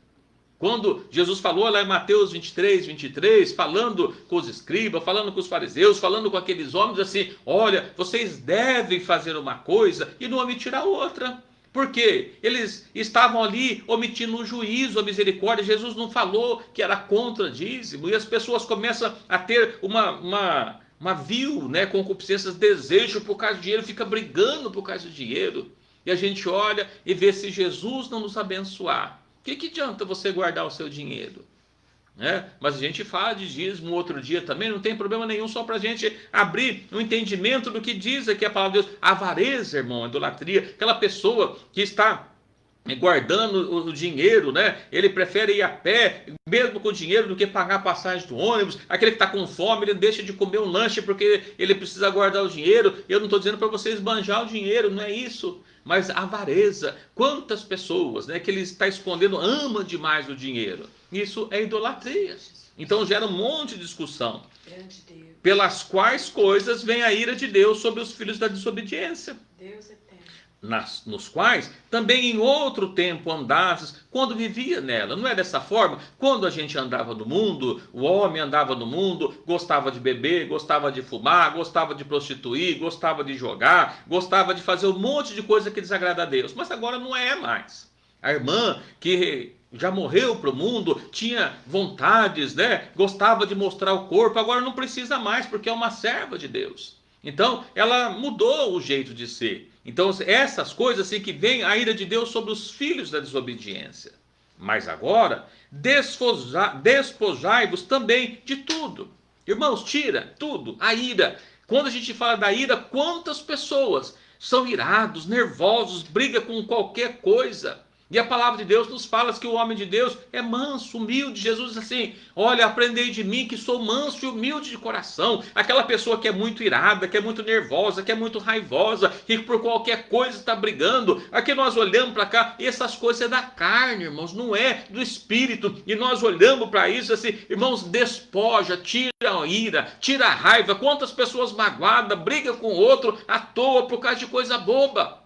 Speaker 1: Quando Jesus falou lá em Mateus 23, falando com os escribas, falando com os fariseus, falando com aqueles homens assim, olha, vocês devem fazer uma coisa e não omitir a outra. Por quê? Eles estavam ali omitindo o juízo, a misericórdia. Jesus não falou que era contra dízimo, e as pessoas começam a ter uma vil, né, concupiscências, desejo por causa do dinheiro, fica brigando por causa do dinheiro. E a gente olha e vê se Jesus não nos abençoar. O que adianta você guardar o seu dinheiro? Mas a gente fala de dízimo outro dia também, não tem problema nenhum, só para a gente abrir um entendimento do que diz aqui a palavra de Deus. Avareza, irmão, idolatria, aquela pessoa que está guardando o dinheiro, né? Ele prefere ir a pé, mesmo com dinheiro, do que pagar a passagem do ônibus. Aquele que está com fome, ele deixa de comer um lanche porque ele precisa guardar o dinheiro. Eu não estou dizendo para você esbanjar o dinheiro, não é isso. Mas avareza, quantas pessoas, né, que ele está escondendo, ama demais o dinheiro. Isso é idolatria. Então gera um monte de discussão. Pelas quais coisas vem a ira de Deus sobre os filhos da desobediência. Deus eterno. Nos quais também em outro tempo andastes, quando vivia nela. Não é dessa forma? Quando a gente andava no mundo, o homem andava no mundo, gostava de beber, gostava de fumar, gostava de prostituir, gostava de jogar, gostava de fazer um monte de coisa que desagrada a Deus. Mas agora não é mais. A irmã que já morreu para o mundo, tinha vontades, né? Gostava de mostrar o corpo, agora não precisa mais, porque é uma serva de Deus. Então, ela mudou o jeito de ser. Então, essas coisas assim que vem a ira de Deus sobre os filhos da desobediência. Mas agora, despojai-vos também de tudo. Irmãos, tira tudo, a ira. Quando a gente fala da ira, quantas pessoas são irados, nervosos, briga com qualquer coisa? E a palavra de Deus nos fala que o homem de Deus é manso, humilde. Jesus diz assim: olha, aprendei de mim que sou manso e humilde de coração. Aquela pessoa que é muito irada, que é muito nervosa, que é muito raivosa, que por qualquer coisa está brigando. Aqui nós olhamos para cá, e essas coisas é da carne, irmãos, não é do espírito. E nós olhamos para isso assim, irmãos, despoja, tira a ira, tira a raiva. Quantas pessoas magoadas brigam com o outro à toa por causa de coisa boba?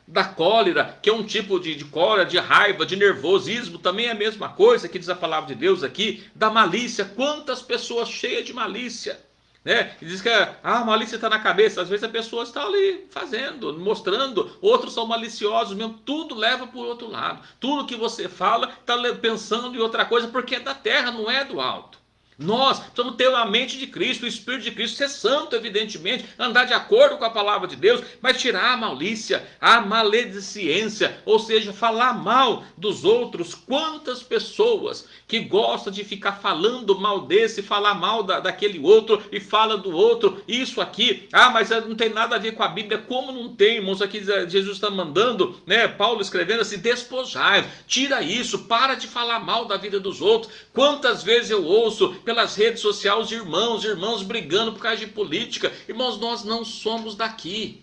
Speaker 1: Da cólera, que é um tipo de cólera, de raiva, de nervosismo, também é a mesma coisa que diz a palavra de Deus aqui. Da malícia, quantas pessoas cheias de malícia, né? E diz que a malícia está na cabeça. Às vezes a pessoa está ali fazendo, mostrando, outros são maliciosos mesmo, tudo leva para o outro lado. Tudo que você fala está pensando em outra coisa, porque é da terra, não é do alto. Nós precisamos ter a mente de Cristo, o Espírito de Cristo, ser santo, evidentemente, andar de acordo com a palavra de Deus, mas tirar a malícia, a maledicência, ou seja, falar mal dos outros. Quantas pessoas que gostam de ficar falando mal desse, falar mal daquele outro e fala do outro, isso aqui, mas não tem nada a ver com a Bíblia. Como não tem, irmãos? Aqui Jesus está mandando, né? Paulo escrevendo assim: despojai, tira isso, para de falar mal da vida dos outros. Quantas vezes eu ouço pelas redes sociais irmãos brigando por causa de política. Irmãos, nós não somos daqui.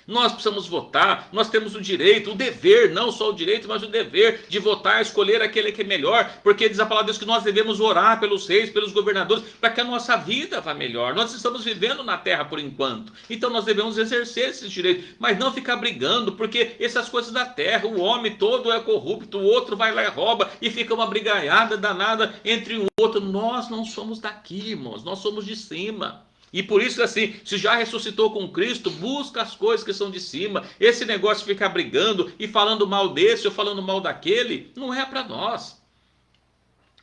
Speaker 1: Nós precisamos votar, nós temos o direito, o dever, não só o direito, mas o dever de votar, escolher aquele que é melhor, porque diz a palavra de Deus que nós devemos orar pelos reis, pelos governadores, para que a nossa vida vá melhor. Nós estamos vivendo na terra por enquanto, então nós devemos exercer esses direitos, mas não ficar brigando, porque essas coisas da terra, o homem todo é corrupto, o outro vai lá e rouba, e fica uma brigaiada danada entre um outro. Nós não somos daqui, irmãos, nós somos de cima. E por isso, assim, se já ressuscitou com Cristo, busca as coisas que são de cima. Esse negócio de ficar brigando e falando mal desse ou falando mal daquele, não é para nós.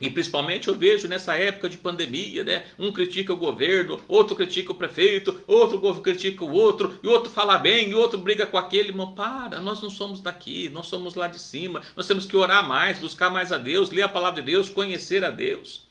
Speaker 1: E principalmente eu vejo nessa época de pandemia, né? Um critica o governo, outro critica o prefeito, outro critica o outro, e outro fala bem, e outro briga com aquele. Irmão, nós não somos daqui, nós somos lá de cima. Nós temos que orar mais, buscar mais a Deus, ler a palavra de Deus, conhecer a Deus.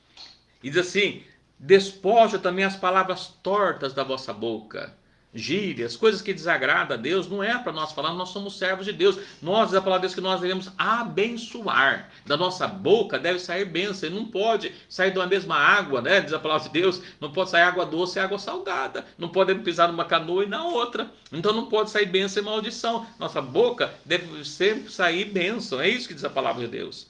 Speaker 1: E diz assim: despoja também as palavras tortas da vossa boca, gírias, coisas que desagradam a Deus. Não é para nós falar, nós somos servos de Deus. Nós, diz a palavra de Deus, que nós devemos abençoar. Da nossa boca deve sair bênção, e não pode sair de uma mesma água, né? Diz a palavra de Deus, não pode sair água doce e água salgada. Não podemos pisar numa canoa e na outra. Então não pode sair bênção e maldição. Nossa boca deve sempre sair bênção. É isso que diz a palavra de Deus.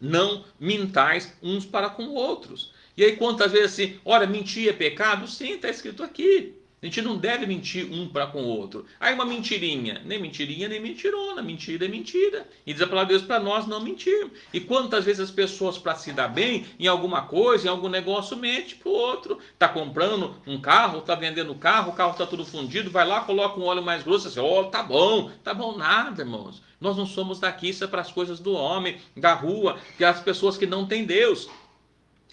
Speaker 1: Não mintais uns para com outros. E aí quantas vezes assim, olha, mentir é pecado? Sim, está escrito aqui. A gente não deve mentir um para com o outro. Aí uma mentirinha, nem mentirona, mentira é mentira. E diz a palavra de Deus para nós não mentirmos. E quantas vezes as pessoas, para se dar bem em alguma coisa, em algum negócio, mente para o outro. Está comprando um carro, está vendendo o carro está tudo fundido, vai lá, coloca um óleo mais grosso, assim, tá bom nada, irmãos. Nós não somos daqui, isso é para as coisas do homem, da rua, que as pessoas que não têm Deus.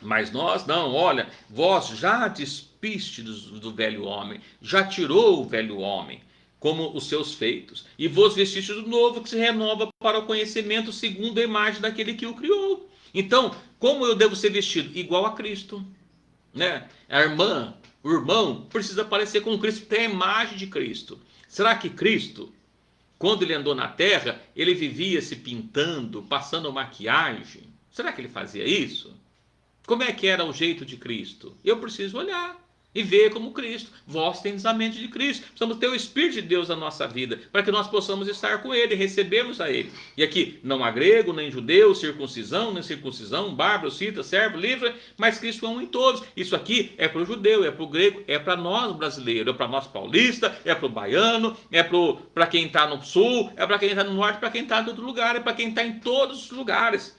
Speaker 1: Mas nós não, olha, vós já despiste do velho homem, já tirou o velho homem, como os seus feitos, e vos vestiste do novo, que se renova para o conhecimento segundo a imagem daquele que o criou. Então, como eu devo ser vestido? Igual a Cristo, né? A irmã, o irmão, precisa parecer com Cristo, ter a imagem de Cristo. Será que Cristo, quando ele andou na terra, ele vivia se pintando, passando maquiagem? Será que ele fazia isso? Como é que era o jeito de Cristo? Eu preciso olhar e ver como Cristo. Vós tendes a mente de Cristo. Precisamos ter o Espírito de Deus na nossa vida, para que nós possamos estar com Ele, recebermos a Ele. E aqui, não há grego, nem judeu, circuncisão, nem circuncisão, bárbaro, cita, servo, livre, mas Cristo é um em todos. Isso aqui é para o judeu, é para o grego, é para nós brasileiros, é para nós paulista, é para o baiano, é para quem está no sul, é para quem está no norte, para quem está em outro lugar, é para quem está em todos os lugares.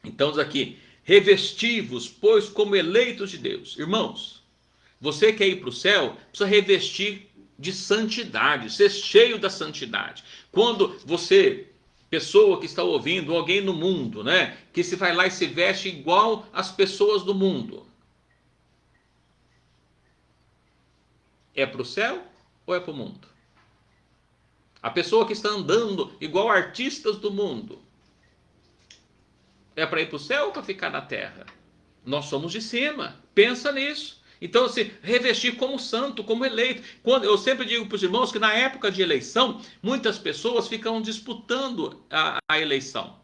Speaker 1: Então, aqui, revesti-vos, pois, como eleitos de Deus. Irmãos, você quer ir para o céu, precisa revestir de santidade, ser cheio da santidade. Quando você, pessoa que está ouvindo, alguém no mundo, né, que se vai lá e se veste igual às pessoas do mundo, é para o céu ou é para o mundo? A pessoa que está andando igual artistas do mundo, É para ir para o céu ou para ficar na terra? Nós somos de cima. Pensa nisso. Então, se revestir como santo, como eleito. Eu sempre digo para os irmãos que na época de eleição, muitas pessoas ficam disputando a eleição.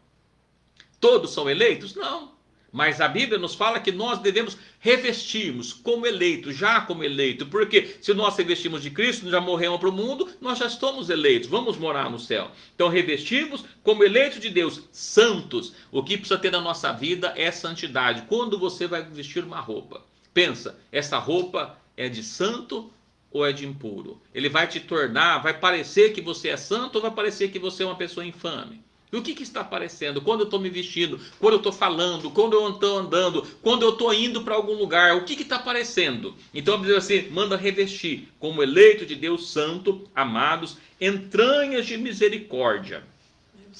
Speaker 1: Todos são eleitos? Não. Mas a Bíblia nos fala que nós devemos revestirmos como eleito, já como eleito. Porque se nós revestimos de Cristo, já morremos para o mundo, nós já estamos eleitos, vamos morar no céu. Então revestimos como eleitos de Deus, santos. O que precisa ter na nossa vida é santidade. Quando você vai vestir uma roupa, pensa, essa roupa é de santo ou é de impuro? Ele vai te tornar, vai parecer que você é santo ou vai parecer que você é uma pessoa infame? E o que está aparecendo? Quando eu estou me vestindo, quando eu estou falando, quando eu estou andando, quando eu estou indo para algum lugar, o que está aparecendo? Então a Bíblia assim, manda revestir como eleito de Deus santo, amados, entranhas de misericórdia.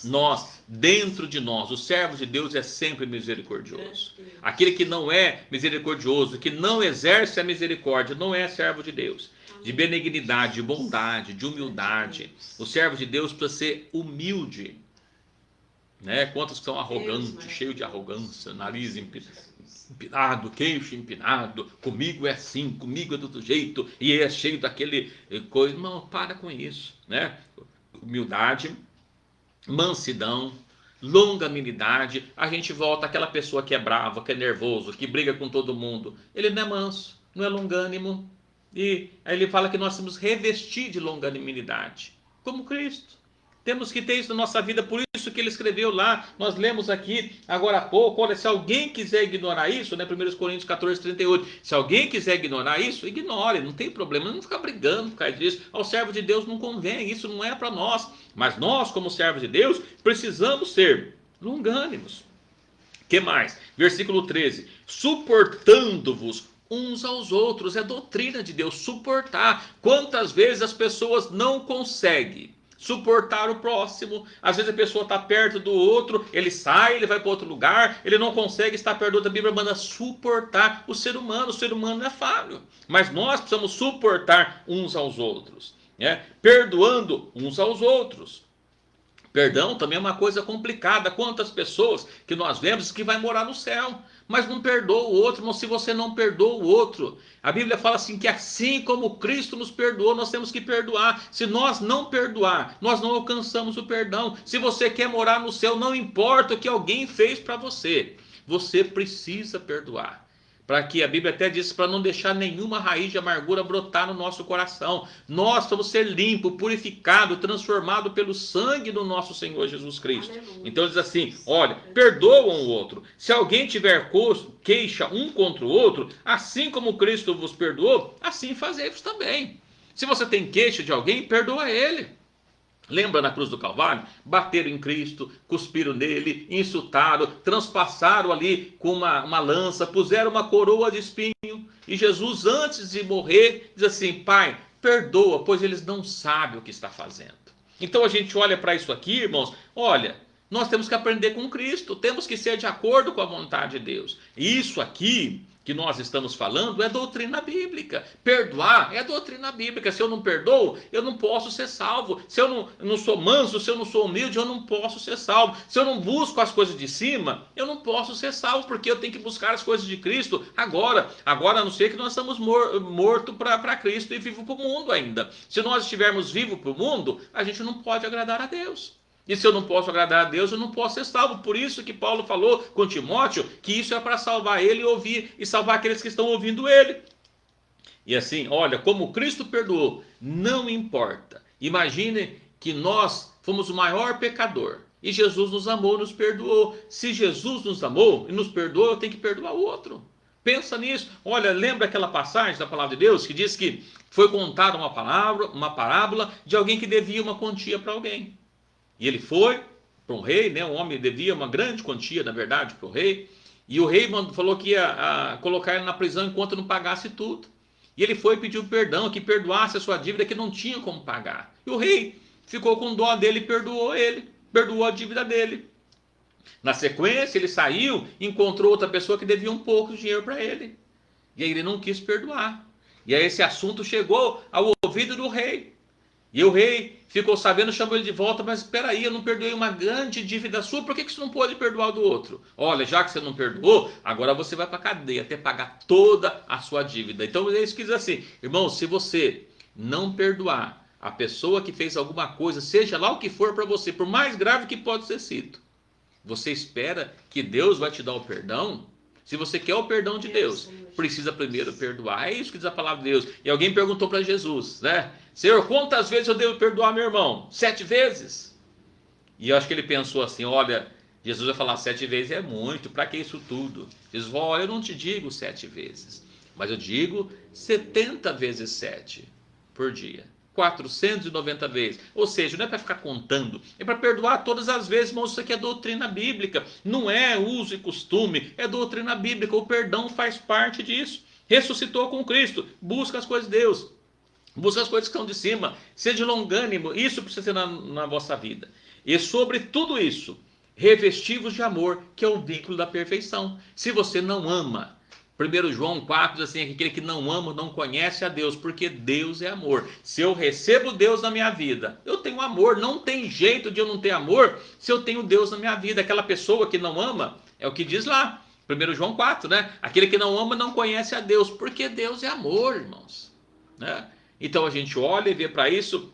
Speaker 1: Nós, dentro de nós, o servo de Deus é sempre misericordioso. Aquele que não é misericordioso, que não exerce a misericórdia, não é servo de Deus. De benignidade, de bondade, de humildade. O servo de Deus precisa ser humilde. Né? Quantos que são arrogantes, cheios de arrogância, nariz empinado, queixo empinado, comigo é assim, comigo é do outro jeito, e é cheio daquele coisa. Não, para com isso, né? Humildade, mansidão, longanimidade. A gente volta àquela pessoa que é brava, que é nervoso, que briga com todo mundo. Ele não é manso, não é longânimo. E aí ele fala que nós temos que revestir de longanimidade, como Cristo. Temos que ter isso na nossa vida, por isso que ele escreveu lá, nós lemos aqui agora há pouco, olha, se alguém quiser ignorar isso, né, 1 Coríntios 14, 38, se alguém quiser ignorar isso, ignore, não tem problema, não fica brigando por causa disso, ao servo de Deus não convém, isso não é para nós, mas nós como servos de Deus, precisamos ser longânimos. Que mais? Versículo 13, suportando-vos uns aos outros, é doutrina de Deus, suportar. Quantas vezes as pessoas não conseguem suportar o próximo? Às vezes a pessoa está perto do outro, ele sai, ele vai para outro lugar, ele não consegue estar perto do outro. A Bíblia manda suportar o ser humano é falho, mas nós precisamos suportar uns aos outros, né? Perdoando uns aos outros. Perdão também é uma coisa complicada. Quantas pessoas que nós vemos que vai morar no céu, mas não perdoa o outro. Mas se você não perdoa o outro, a Bíblia fala assim que assim como Cristo nos perdoou, nós temos que perdoar. Se nós não perdoar, nós não alcançamos o perdão. Se você quer morar no céu, não importa o que alguém fez para você, você precisa perdoar. Para que a Bíblia até diz para não deixar nenhuma raiz de amargura brotar no nosso coração. Nós vamos ser limpo, purificado, transformado pelo sangue do nosso Senhor Jesus Cristo. Aleluia. Então diz assim, olha, perdoam o outro. Se alguém tiver queixa um contra o outro, assim como Cristo vos perdoou, assim fazei-vos também. Se você tem queixa de alguém, perdoa ele. Lembra na cruz do Calvário? Bateram em Cristo, cuspiram nele, insultaram, transpassaram ali com uma lança, puseram uma coroa de espinho. E Jesus, antes de morrer, diz assim, Pai, perdoa, pois eles não sabem o que está fazendo. Então a gente olha para isso aqui, irmãos, olha, nós temos que aprender com Cristo, temos que ser de acordo com a vontade de Deus. E isso aqui que nós estamos falando é doutrina bíblica. Perdoar é doutrina bíblica. Se eu não perdoo, eu não posso ser salvo. Se eu não sou manso, se eu não sou humilde, eu não posso ser salvo. Se eu não busco as coisas de cima, eu não posso ser salvo, porque eu tenho que buscar as coisas de Cristo agora. Agora, a não ser que nós estamos mortos para Cristo e vivos para o mundo ainda. Se nós estivermos vivos para o mundo, a gente não pode agradar a Deus. E se eu não posso agradar a Deus, eu não posso ser salvo. Por isso que Paulo falou com Timóteo que isso é para salvar ele e salvar aqueles que estão ouvindo ele. E assim, olha, como Cristo perdoou, não importa. Imagine que nós fomos o maior pecador e Jesus nos amou, nos perdoou. Se Jesus nos amou e nos perdoou, eu tenho que perdoar o outro. Pensa nisso. Olha, lembra aquela passagem da palavra de Deus que diz que foi contada uma parábola de alguém que devia uma quantia para alguém. E ele foi para um rei, né? Um homem devia uma grande quantia, na verdade, para o rei. E o rei falou que ia colocar ele na prisão enquanto não pagasse tudo. E ele foi e pediu perdão, que perdoasse a sua dívida, que não tinha como pagar. E o rei ficou com dó dele e perdoou ele, perdoou a dívida dele. Na sequência, ele saiu e encontrou outra pessoa que devia um pouco de dinheiro para ele. E aí ele não quis perdoar. E aí esse assunto chegou ao ouvido do rei. E o rei ficou sabendo, chamou ele de volta, mas espera aí, eu não perdoei uma grande dívida sua, por que você não pode perdoar o do outro? Olha, já que você não perdoou, agora você vai para a cadeia até pagar toda a sua dívida. Então é isso que diz assim, irmão, se você não perdoar a pessoa que fez alguma coisa, seja lá o que for para você, por mais grave que pode ter sido, você espera que Deus vai te dar o perdão? Se você quer o perdão de Deus, precisa primeiro perdoar. É isso que diz a palavra de Deus. E alguém perguntou para Jesus, né? Senhor, quantas vezes eu devo perdoar meu irmão? 7 vezes? E eu acho que ele pensou assim, olha, Jesus vai falar 7 vezes é muito, para que isso tudo? Jesus falou, olha, eu não te digo 7 vezes, mas eu digo 70 vezes 7 por dia. 490 vezes, ou seja, não é para ficar contando, é para perdoar todas as vezes, irmãos. Isso aqui é doutrina bíblica, não é uso e costume, é doutrina bíblica, o perdão faz parte disso. Ressuscitou com Cristo, busca as coisas de Deus, busca as coisas que estão de cima, seja longânimo, isso precisa ser na vossa vida, e sobre tudo isso, revestivos de amor, que é o vínculo da perfeição. Se você não ama, 1 João 4 diz assim, aquele que não ama não conhece a Deus, porque Deus é amor. Se eu recebo Deus na minha vida, eu tenho amor, não tem jeito de eu não ter amor se eu tenho Deus na minha vida. Aquela pessoa que não ama, é o que diz lá, 1 João 4, né? Aquele que não ama não conhece a Deus, porque Deus é amor, irmãos, né? Então a gente olha e vê para isso,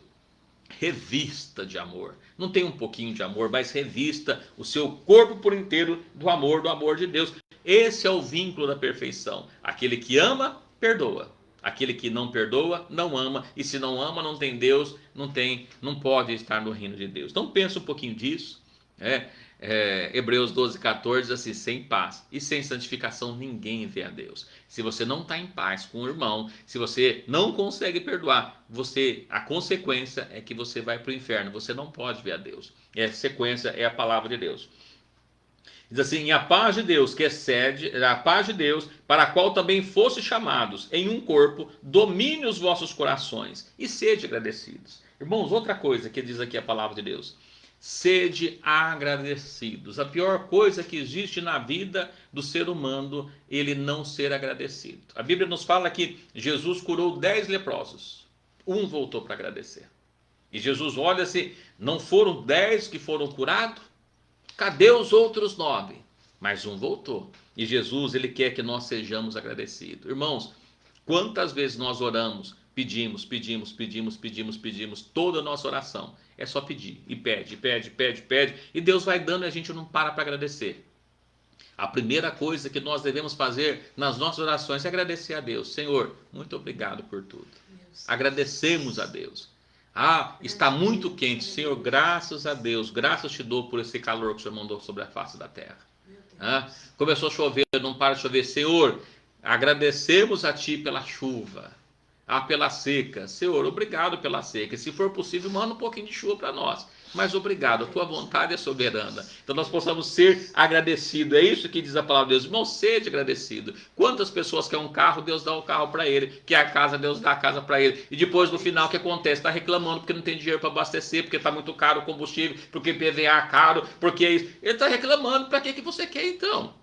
Speaker 1: revista de amor. Não tem um pouquinho de amor, mas revista o seu corpo por inteiro do amor de Deus. Esse é o vínculo da perfeição. Aquele que ama, perdoa. Aquele que não perdoa, não ama. E se não ama, não tem Deus, não pode estar no reino de Deus. Então pensa um pouquinho disso. Hebreus 12, 14 diz assim, sem paz e sem santificação ninguém vê a Deus. Se você não está em paz com o irmão, se você não consegue perdoar, a consequência é que você vai para o inferno. Você não pode ver a Deus. E a sequência é a palavra de Deus. Diz assim, e a paz de Deus, que excede, a paz de Deus, para a qual também fosse chamados em um corpo, domine os vossos corações e sede agradecidos. Irmãos, outra coisa que diz aqui a palavra de Deus, sede agradecidos. A pior coisa que existe na vida do ser humano, ele não ser agradecido. A Bíblia nos fala que Jesus curou 10 leprosos, um voltou para agradecer. E Jesus olha se não foram 10 que foram curados? Cadê os outros 9? Mas um voltou. E Jesus, ele quer que nós sejamos agradecidos. Irmãos, quantas vezes nós oramos, pedimos, toda a nossa oração. É só pedir. E pede. E Deus vai dando e a gente não para agradecer. A primeira coisa que nós devemos fazer nas nossas orações é agradecer a Deus. Senhor, muito obrigado por tudo. Agradecemos a Deus. Está muito quente. Senhor, graças a Deus. Graças te dou por esse calor que o Senhor mandou sobre a face da terra. Começou a chover, não para de chover. Senhor, agradecemos a ti pela chuva. Pela seca. Senhor, obrigado pela seca. Se for possível, manda um pouquinho de chuva para nós. Mas obrigado, a tua vontade é soberana. Então nós possamos ser agradecidos. É isso que diz a palavra de Deus. Irmão, seja agradecido. Quantas pessoas querem um carro, Deus dá o carro para ele. Quer a casa, Deus dá a casa para ele. E depois no final o que acontece? Está reclamando porque não tem dinheiro para abastecer, porque está muito caro o combustível, porque PVA é caro, porque é isso. Ele está reclamando. Para que você quer então?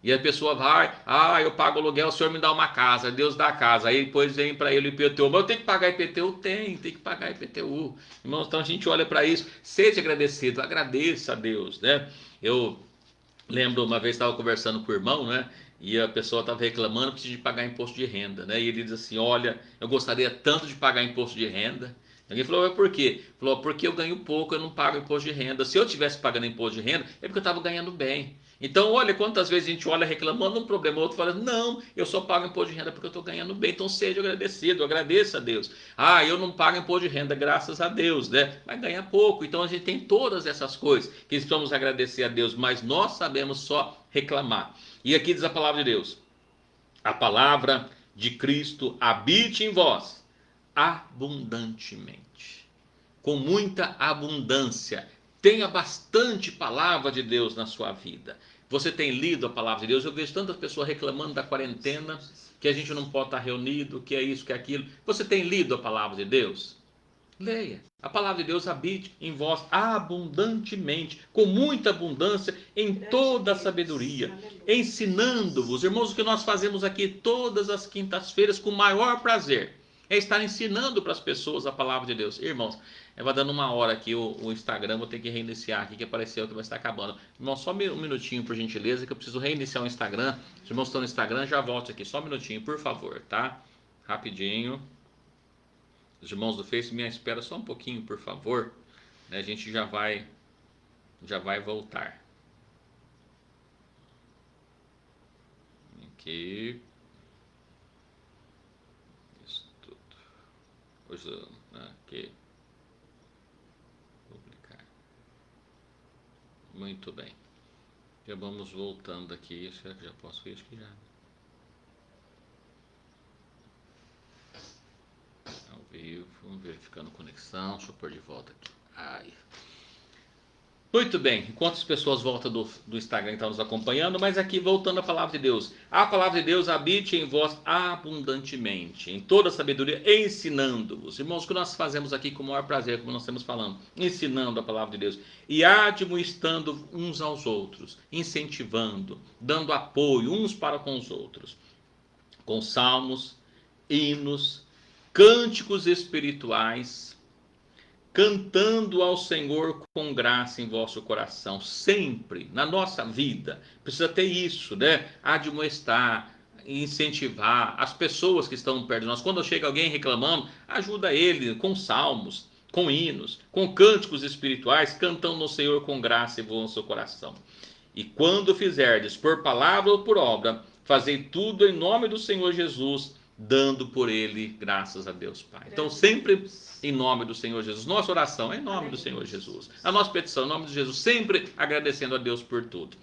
Speaker 1: E a pessoa vai, eu pago aluguel, o senhor me dá uma casa, Deus dá a casa. Aí depois vem para ele o IPTU. Mas eu tenho que pagar IPTU? Tem que pagar IPTU. Irmãos, então a gente olha para isso, seja agradecido, agradeça a Deus, né? Eu lembro uma vez estava conversando com o irmão, né? E a pessoa estava reclamando que precisa de pagar imposto de renda, né? E ele diz assim, olha, eu gostaria tanto de pagar imposto de renda. Alguém falou, mas por quê? Falou, porque eu ganho pouco, eu não pago imposto de renda. Se eu estivesse pagando imposto de renda, é porque eu estava ganhando bem. Então, olha quantas vezes a gente olha reclamando um problema, outro fala, não, eu só pago imposto de renda porque eu estou ganhando bem. Então, seja agradecido, agradeça a Deus. Eu não pago imposto de renda, graças a Deus, né? Mas ganha pouco. Então, a gente tem todas essas coisas que precisamos agradecer a Deus, mas nós sabemos só reclamar. E aqui diz a palavra de Deus, a palavra de Cristo habite em vós abundantemente, com muita abundância. Tenha bastante palavra de Deus na sua vida. Você tem lido a palavra de Deus? Eu vejo tantas pessoas reclamando da quarentena, que a gente não pode estar reunido, que é isso, que é aquilo. Você tem lido a palavra de Deus? Leia. A palavra de Deus habite em vós abundantemente, com muita abundância, em toda a sabedoria, ensinando-vos, irmãos, o que nós fazemos aqui todas as quintas-feiras com maior prazer. é estar ensinando para as pessoas a palavra de Deus. Irmãos, vai dando uma hora aqui o Instagram, vou ter que reiniciar aqui, que apareceu que vai estar acabando. Irmão, só um minutinho, por gentileza, que eu preciso reiniciar o Instagram. Os irmãos estão no Instagram, já volto aqui, só um minutinho, por favor, tá? Rapidinho. Os irmãos do Face, me espera só um pouquinho, por favor. A gente já vai voltar. Aqui. Isso tudo. Hoje, aqui. Publicar. Muito bem. Já vamos voltando aqui. Será que já posso ver? Acho que já. Ao vivo. Verificando conexão. Deixa eu pôr de volta aqui. Ai. Muito bem, enquanto as pessoas voltam do Instagram que estão nos acompanhando, mas aqui voltando à palavra de Deus. A palavra de Deus habite em vós abundantemente, em toda sabedoria, ensinando-vos. Irmãos, o que nós fazemos aqui com o maior prazer, como nós estamos falando, ensinando a palavra de Deus. E admoestando uns aos outros, incentivando, dando apoio uns para com os outros. Com salmos, hinos, cânticos espirituais, cantando ao Senhor com graça em vosso coração, sempre, na nossa vida, precisa ter isso, né? Admoestar, incentivar as pessoas que estão perto de nós. Quando chega alguém reclamando, ajuda ele com salmos, com hinos, com cânticos espirituais, cantando ao Senhor com graça em vosso coração. E quando fizerdes, por palavra ou por obra, fazei tudo em nome do Senhor Jesus, dando por ele graças a Deus Pai. Então sempre em nome do Senhor Jesus. Nossa oração é em nome do Senhor Jesus. A nossa petição é em nome de Jesus, sempre agradecendo a Deus por tudo.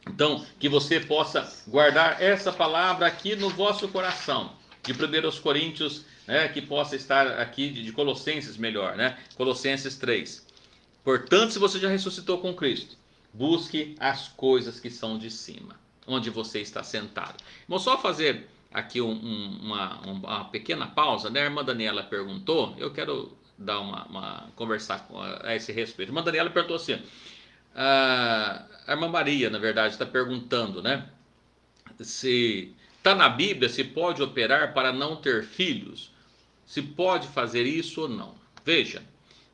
Speaker 1: Então, que você possa guardar essa palavra aqui no vosso coração. De 1 Coríntios, né, que possa estar aqui, de Colossenses melhor, né? Colossenses 3. Portanto, se você já ressuscitou com Cristo, busque as coisas que são de cima, onde você está sentado. Vou só fazer aqui uma pequena pausa, né? A irmã Daniela perguntou, eu quero dar conversar a esse respeito. A irmã Daniela perguntou assim, a irmã Maria, na verdade, está perguntando, né? Se está na Bíblia, se pode operar para não ter filhos, se pode fazer isso ou não. Veja,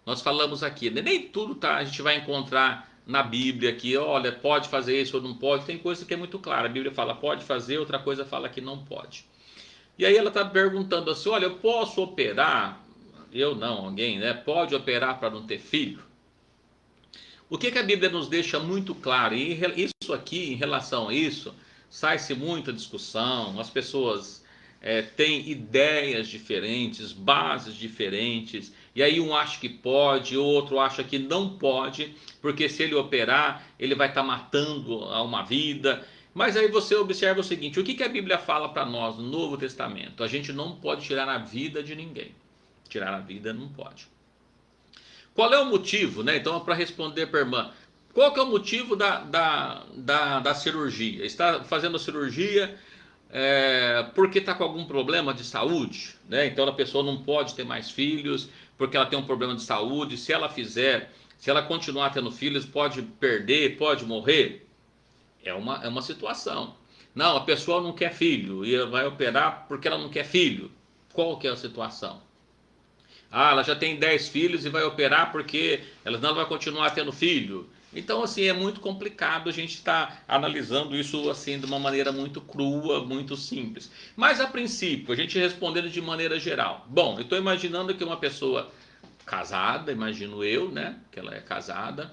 Speaker 1: nós falamos aqui, nem tudo a gente vai encontrar na Bíblia aqui, olha, pode fazer isso ou não pode, tem coisa que é muito clara, a Bíblia fala pode fazer, outra coisa fala que não pode. E aí ela está perguntando assim, olha, eu posso operar, eu não, alguém, né, pode operar para não ter filho? O que a Bíblia nos deixa muito claro, e isso aqui, em relação a isso, sai-se muita discussão, as pessoas têm ideias diferentes, bases diferentes, e aí um acha que pode, outro acha que não pode, porque se ele operar, ele vai estar matando uma vida. Mas aí você observa o seguinte, o que a Bíblia fala para nós no Novo Testamento? A gente não pode tirar a vida de ninguém. Tirar a vida não pode. Qual é o motivo, né? Então, para responder para a irmã, qual que é o motivo da cirurgia? Está fazendo a cirurgia porque está com algum problema de saúde, né? Então a pessoa não pode ter mais filhos porque ela tem um problema de saúde. Se ela continuar tendo filhos, pode perder, pode morrer. É uma situação. Não, a pessoa não quer filho e vai operar porque ela não quer filho. Qual que é a situação? Ela já tem 10 filhos e vai operar porque ela não vai continuar tendo filho. Então, assim, é muito complicado a gente estar analisando isso assim de uma maneira muito crua, muito simples. Mas, a princípio, a gente respondendo de maneira geral. Bom, eu estou imaginando que uma pessoa casada, imagino eu, né? Que ela é casada,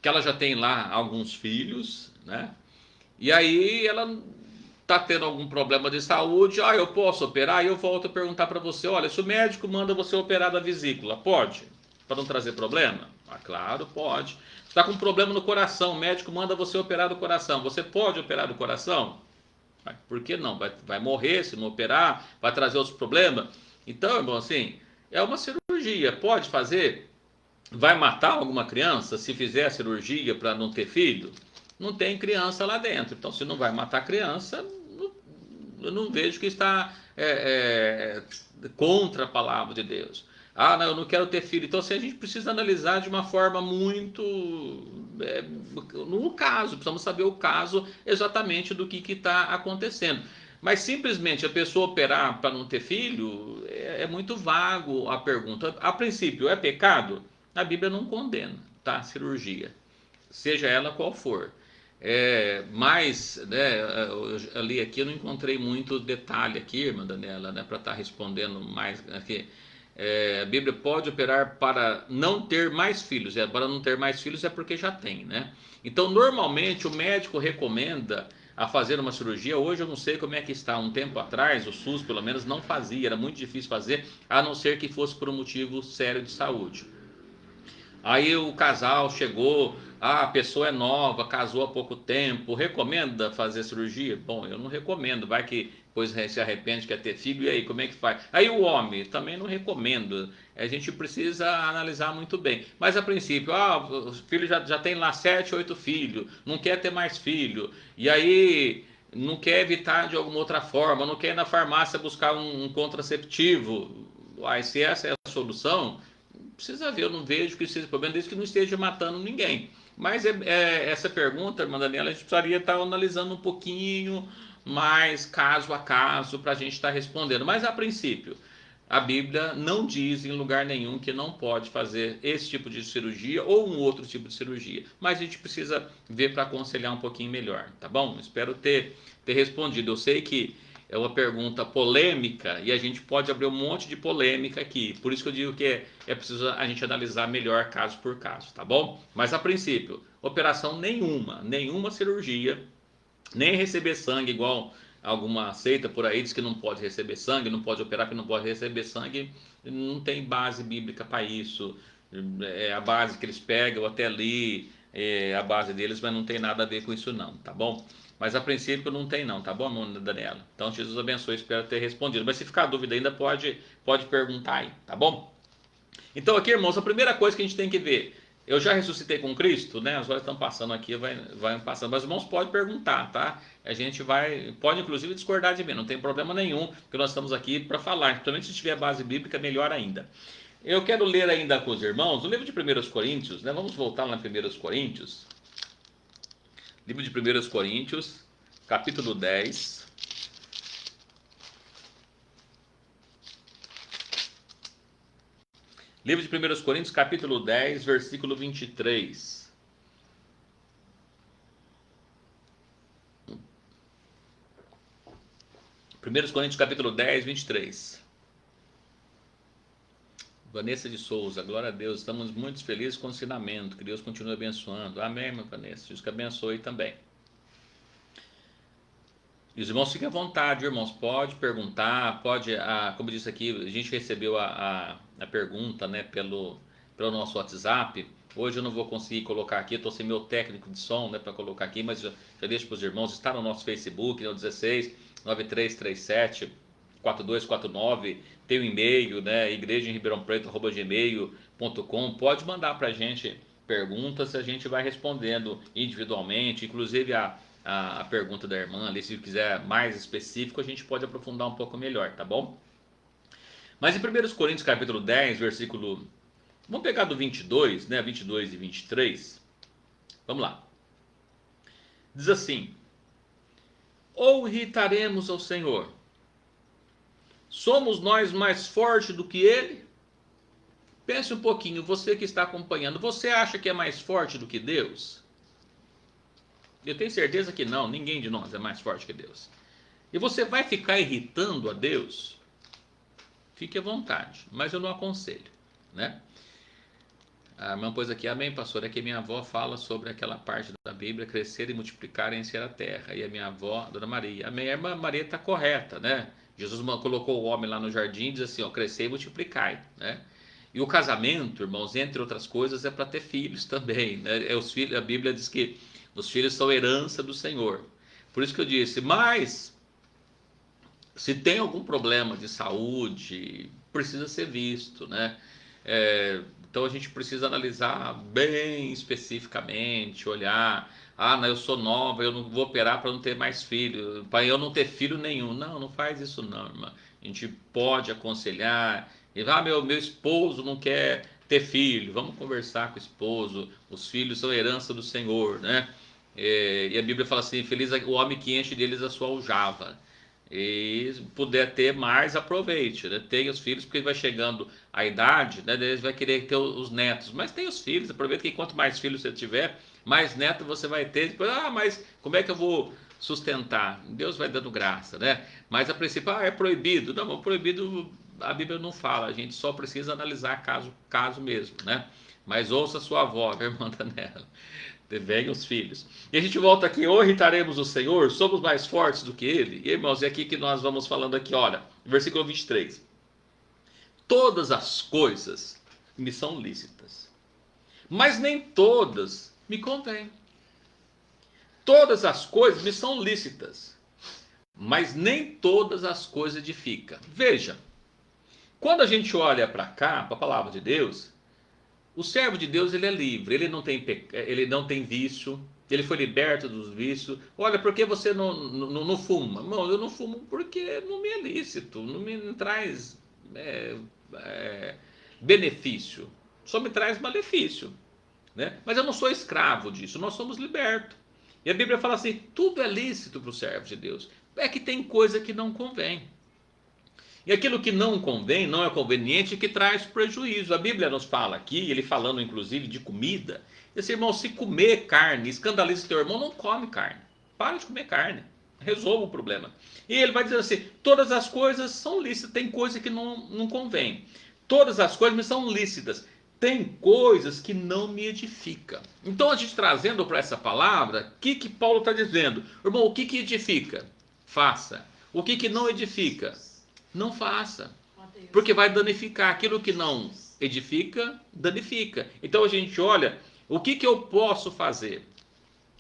Speaker 1: que ela já tem lá alguns filhos, né? E aí ela está tendo algum problema de saúde, eu posso operar? E eu volto a perguntar para você, olha, se o médico manda você operar da vesícula, pode? Para não trazer problema? Claro, pode. Você está com um problema no coração, o médico manda você operar do coração, você pode operar do coração? Por que não? Vai morrer se não operar, vai trazer outros problemas. Então, irmão, assim, é uma cirurgia, pode fazer? Vai matar alguma criança se fizer a cirurgia para não ter filho? Não tem criança lá dentro, então se não vai matar a criança, eu não vejo que está contra a palavra de Deus. Não, eu não quero ter filho. Então, assim, a gente precisa analisar de uma forma muito... no caso, precisamos saber o caso exatamente do que está acontecendo. Mas simplesmente a pessoa operar para não ter filho é muito vago a pergunta. A princípio, é pecado? A Bíblia não condena, tá? Cirurgia, seja ela qual for. Mas, né, ali aqui eu não encontrei muito detalhe aqui, irmã Daniela, né, para estar respondendo mais aqui. A Bíblia pode operar para não ter mais filhos. Para não ter mais filhos é porque já tem, né? Então, normalmente o médico recomenda a fazer uma cirurgia. Hoje eu não sei como é que está. Um tempo atrás, o SUS pelo menos não fazia, era muito difícil fazer, a não ser que fosse por um motivo sério de saúde. Aí o casal chegou, a pessoa é nova, casou há pouco tempo, recomenda fazer cirurgia? Bom, eu não recomendo, vai que depois se arrepende, quer ter filho, e aí, como é que faz? Aí o homem, também não recomendo, a gente precisa analisar muito bem. Mas a princípio, o filho já tem lá 7, 8 filhos, não quer ter mais filho, e aí não quer evitar de alguma outra forma, não quer ir na farmácia buscar um contraceptivo. Se essa é a solução, precisa ver, eu não vejo que seja problema desde que não esteja matando ninguém. Mas essa pergunta, irmã Daniela, a gente precisaria estar analisando um pouquinho mais caso a caso para a gente estar respondendo. Mas a princípio, a Bíblia não diz em lugar nenhum que não pode fazer esse tipo de cirurgia ou um outro tipo de cirurgia. Mas a gente precisa ver para aconselhar um pouquinho melhor, tá bom? Espero ter respondido. Eu sei que é uma pergunta polêmica e a gente pode abrir um monte de polêmica aqui. Por isso que eu digo que é preciso a gente analisar melhor caso por caso, tá bom? Mas a princípio, operação nenhuma cirurgia, nem receber sangue, igual alguma seita por aí diz que não pode receber sangue, não pode operar porque não pode receber sangue. Não tem base bíblica para isso. É a base que eles pegam, eu até li a base deles, mas não tem nada a ver com isso não, tá bom? Mas a princípio não tem não, tá bom, irmã Daniela? Então Jesus abençoe, espero ter respondido. Mas se ficar dúvida ainda, pode perguntar aí, tá bom? Então aqui, irmãos, a primeira coisa que a gente tem que ver, eu já ressuscitei com Cristo, né? As horas estão passando aqui, vai passando. Mas os irmãos podem perguntar, tá? A gente pode inclusive discordar de mim, não tem problema nenhum, porque nós estamos aqui para falar. Principalmente se tiver base bíblica, melhor ainda. Eu quero ler ainda com os irmãos o livro de 1 Coríntios, né? Vamos voltar lá em 1 Coríntios. Livro de 1 Coríntios, capítulo 10. Livro de 1 Coríntios, capítulo 10, versículo 23. Primeiros Coríntios, capítulo 10, 23. Vanessa de Souza, glória a Deus, estamos muito felizes com o ensinamento, que Deus continue abençoando. Amém, irmã Vanessa, Deus que abençoe também. E os irmãos fiquem à vontade, irmãos, pode perguntar, como eu disse aqui, a gente recebeu a pergunta, né, pelo nosso WhatsApp. Hoje eu não vou conseguir colocar aqui, estou sem meu técnico de som, né, para colocar aqui, mas já deixo para os irmãos, está no nosso Facebook, no 16 9337 4249, tem o e-mail, né, igrejaemribeirãopreto@gmail.com. Pode mandar para a gente perguntas, a gente vai respondendo individualmente, inclusive a pergunta da irmã ali, se quiser mais específico, a gente pode aprofundar um pouco melhor, tá bom? Mas em 1 Coríntios capítulo 10, versículo, vamos pegar do 22, né, 22 e 23, vamos lá. Diz assim: ou irritaremos ao Senhor? Somos nós mais fortes do que Ele? Pense um pouquinho, você que está acompanhando, você acha que é mais forte do que Deus? Eu tenho certeza que não, ninguém de nós é mais forte que Deus. E você vai ficar irritando a Deus? Fique à vontade, mas eu não aconselho, né? A irmã pôs aqui, amém, pastor, é que minha avó fala sobre aquela parte da Bíblia, crescer e multiplicar e encher a terra. E a minha avó, Dona Maria, amém, a irmã Maria está correta, né? Jesus colocou o homem lá no jardim e diz assim, ó, crescer e multiplicar, né? E o casamento, irmãos, entre outras coisas, é para ter filhos também, né? A Bíblia diz que os filhos são herança do Senhor. Por isso que eu disse, mas se tem algum problema de saúde, precisa ser visto, né? Então a gente precisa analisar bem especificamente, olhar, não, eu sou nova, eu não vou operar para não ter mais filho, para eu não ter filho nenhum. Não, não faz isso não, irmã. A gente pode aconselhar, meu esposo não quer ter filho, vamos conversar com o esposo, os filhos são herança do Senhor, né? E a Bíblia fala assim, feliz o homem que enche deles a sua aljava. E se puder ter mais, aproveite, né? Tenha os filhos, porque vai chegando a idade, né? Ele vai querer ter os netos. Mas tem os filhos, aproveita que quanto mais filhos você tiver, mais neto você vai ter. Depois, mas como é que eu vou sustentar? Deus vai dando graça, né? Mas a princípio, é proibido. Não, proibido a Bíblia não fala, a gente só precisa analisar caso mesmo, né? Mas ouça sua avó, que a irmã tá nela. Venham os filhos. E a gente volta aqui, ou irritaremos o Senhor, somos mais fortes do que Ele. E irmãos, é aqui que nós vamos falando aqui, olha, versículo 23. Todas as coisas me são lícitas, mas nem todas me convêm. Todas as coisas me são lícitas, mas nem todas as coisas edificam. Veja, quando a gente olha para cá, para a palavra de Deus, o servo de Deus, ele é livre, ele não tem vício, ele foi liberto dos vícios. Olha, por que você não fuma? Não, eu não fumo porque não me é lícito, não me traz benefício, só me traz malefício, né? Mas eu não sou escravo disso, nós somos libertos. E a Bíblia fala assim, tudo é lícito para o servo de Deus, é que tem coisa que não convém. E aquilo que não convém, não é conveniente, que traz prejuízo. A Bíblia nos fala aqui, ele falando inclusive de comida, esse irmão, se comer carne, escandaliza teu irmão, não come carne. Para de comer carne. Resolva o problema. E ele vai dizer assim, todas as coisas são lícitas, tem coisa que não convém. Todas as coisas me são lícitas, tem coisas que não me edificam. Então a gente trazendo para essa palavra, o que Paulo está dizendo? Irmão, o que edifica? Faça. O que não edifica? Não faça, porque vai danificar. Aquilo que não edifica, danifica. Então a gente olha, o que eu posso fazer?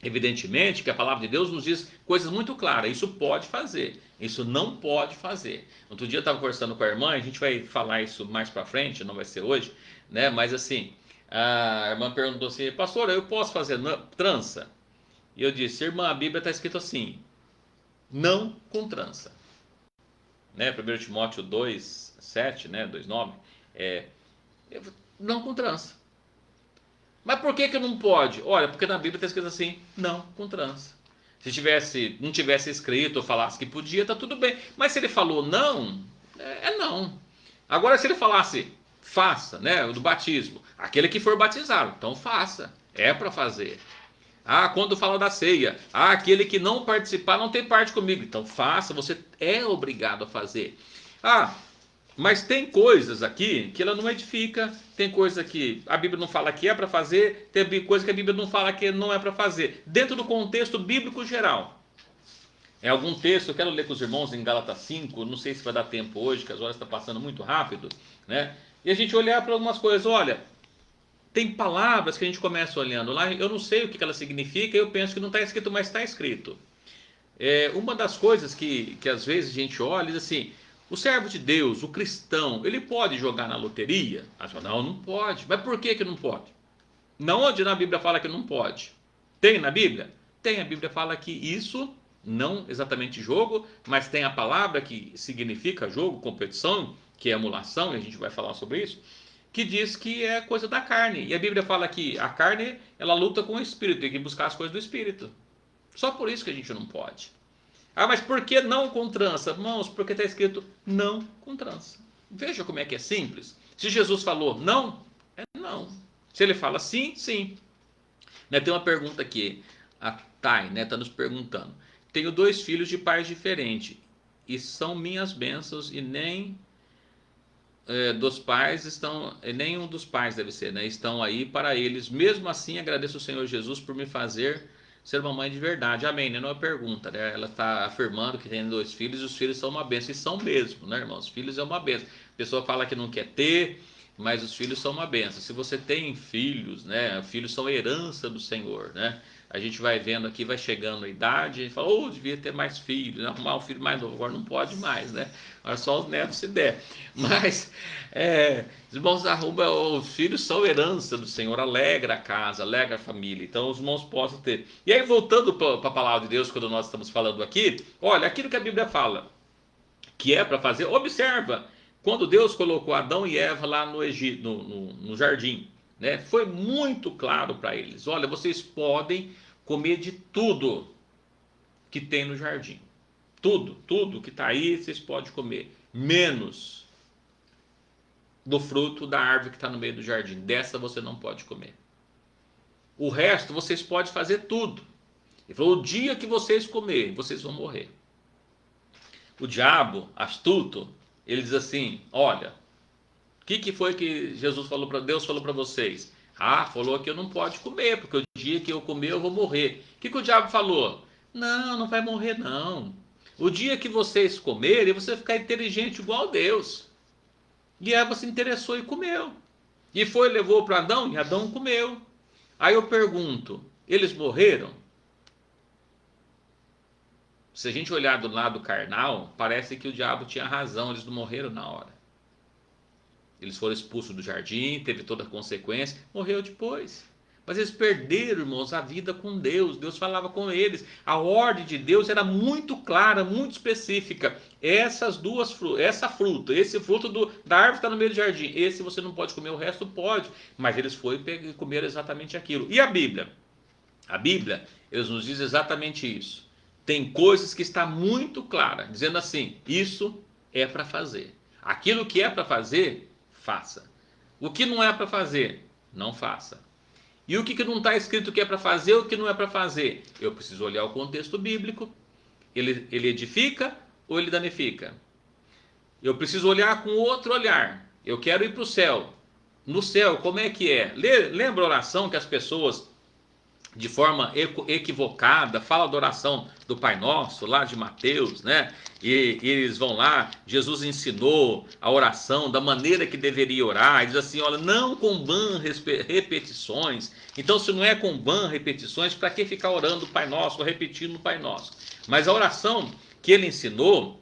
Speaker 1: Evidentemente que a palavra de Deus nos diz coisas muito claras, isso pode fazer, isso não pode fazer. Outro dia eu estava conversando com a irmã, a gente vai falar isso mais para frente, não vai ser hoje, né? Mas assim, a irmã perguntou assim, pastor, eu posso fazer trança? E eu disse, irmã, a Bíblia está escrito assim, não com trança. Né, 1 Timóteo 2,7, né, 2,9, não com trança. Mas por que não pode? Olha, porque na Bíblia está escrito assim, não com trança. Se não tivesse escrito ou falasse que podia, está tudo bem. Mas se ele falou não, não. Agora se ele falasse, faça, né, do batismo, aquele que for batizado, então faça, é para fazer. Quando fala da ceia, aquele que não participar não tem parte comigo. Então faça, você é obrigado a fazer. Mas tem coisas aqui que ela não edifica, tem coisa que a Bíblia não fala que é para fazer, tem coisa que a Bíblia não fala que não é para fazer. Dentro do contexto bíblico geral. É algum texto, eu quero ler com os irmãos em Gálatas 5, não sei se vai dar tempo hoje, que as horas estão passando muito rápido, né? E a gente olhar para algumas coisas, olha, tem palavras que a gente começa olhando lá, eu não sei o que ela significa, eu penso que não está escrito, mas está escrito. Uma das coisas que às vezes a gente olha e diz assim, o servo de Deus, o cristão, ele pode jogar na loteria? Não pode. Mas por que não pode? Não, onde na Bíblia fala que não pode? Tem na Bíblia? Tem, a Bíblia fala que isso, não exatamente jogo, mas tem a palavra que significa jogo, competição, que é emulação, e a gente vai falar sobre isso, que diz que é coisa da carne. E a Bíblia fala que a carne, ela luta com o espírito, tem que buscar as coisas do espírito. Só por isso que a gente não pode. Mas por que não com trança? Irmãos, porque está escrito não com trança. Veja como é que é simples. Se Jesus falou não, é não. Se ele fala sim, sim. Né, tem uma pergunta aqui. A Thay está nos perguntando. Tenho 2 filhos de pais diferentes. E são minhas bênçãos e nem dos pais estão, nenhum dos pais deve ser, né? Estão aí para eles. Mesmo assim, agradeço ao Senhor Jesus por me fazer ser uma mãe de verdade. Amém, né? Não é uma pergunta, né? Ela está afirmando que tem 2 filhos e os filhos são uma bênção. E são mesmo, né, irmãos? Os filhos é uma bênção. A pessoa fala que não quer ter, mas os filhos são uma bênção. Se você tem filhos, né? Filhos são herança do Senhor, né? A gente vai vendo aqui, vai chegando a idade, a gente fala, devia ter mais filhos, né? Arrumar um filho mais novo, agora não pode mais, né? Agora só os netos se der. Mas, os irmãos arrumam, os filhos são herança do Senhor, alegra a casa, alegra a família, então os irmãos possam ter. E aí, voltando para a palavra de Deus, quando nós estamos falando aqui, olha, aquilo que a Bíblia fala, que é para fazer, observa, quando Deus colocou Adão e Eva lá no Egito, no jardim, né, foi muito claro para eles, olha, vocês podem comer de tudo que tem no jardim. Tudo que está aí vocês podem comer, menos do fruto da árvore que está no meio do jardim. Dessa você não pode comer. O resto vocês podem fazer tudo. Ele falou: o dia que vocês comerem, vocês vão morrer. O diabo, astuto, ele diz assim: olha, o que foi que Deus falou para vocês? Falou que eu não pode comer, porque o dia que eu comer eu vou morrer. O que o diabo falou? Não vai morrer não. O dia que vocês comerem, você vai ficar inteligente igual a Deus. E Eva se interessou e comeu. E levou para Adão, e Adão comeu. Aí eu pergunto, eles morreram? Se a gente olhar do lado carnal, parece que o diabo tinha razão, eles não morreram na hora. Eles foram expulsos do jardim, teve toda a consequência, morreu depois. Mas eles perderam, irmãos, a vida com Deus. Deus falava com eles. A ordem de Deus era muito clara, muito específica. Essa fruta, esse fruto da árvore que está no meio do jardim, esse você não pode comer, o resto pode. Mas eles foram e comeram exatamente aquilo. E a Bíblia? A Bíblia, eles nos diz exatamente isso. Tem coisas que está muito clara, dizendo assim: isso é para fazer. Aquilo que é para fazer, faça. O que não é para fazer, não faça. E o que não está escrito que é para fazer, o que não é para fazer? Eu preciso olhar o contexto bíblico. Ele edifica ou ele danifica? Eu preciso olhar com outro olhar. Eu quero ir para o céu. No céu, como é que é? Lembra a oração que as pessoas, de forma equivocada, falam da oração do Pai Nosso, lá de Mateus, né? E eles vão lá, Jesus ensinou a oração da maneira que deveria orar, e diz assim: olha, não com vã repetições. Então, se não é com vã repetições, para que ficar orando o Pai Nosso, ou repetindo o Pai Nosso? Mas a oração que ele ensinou,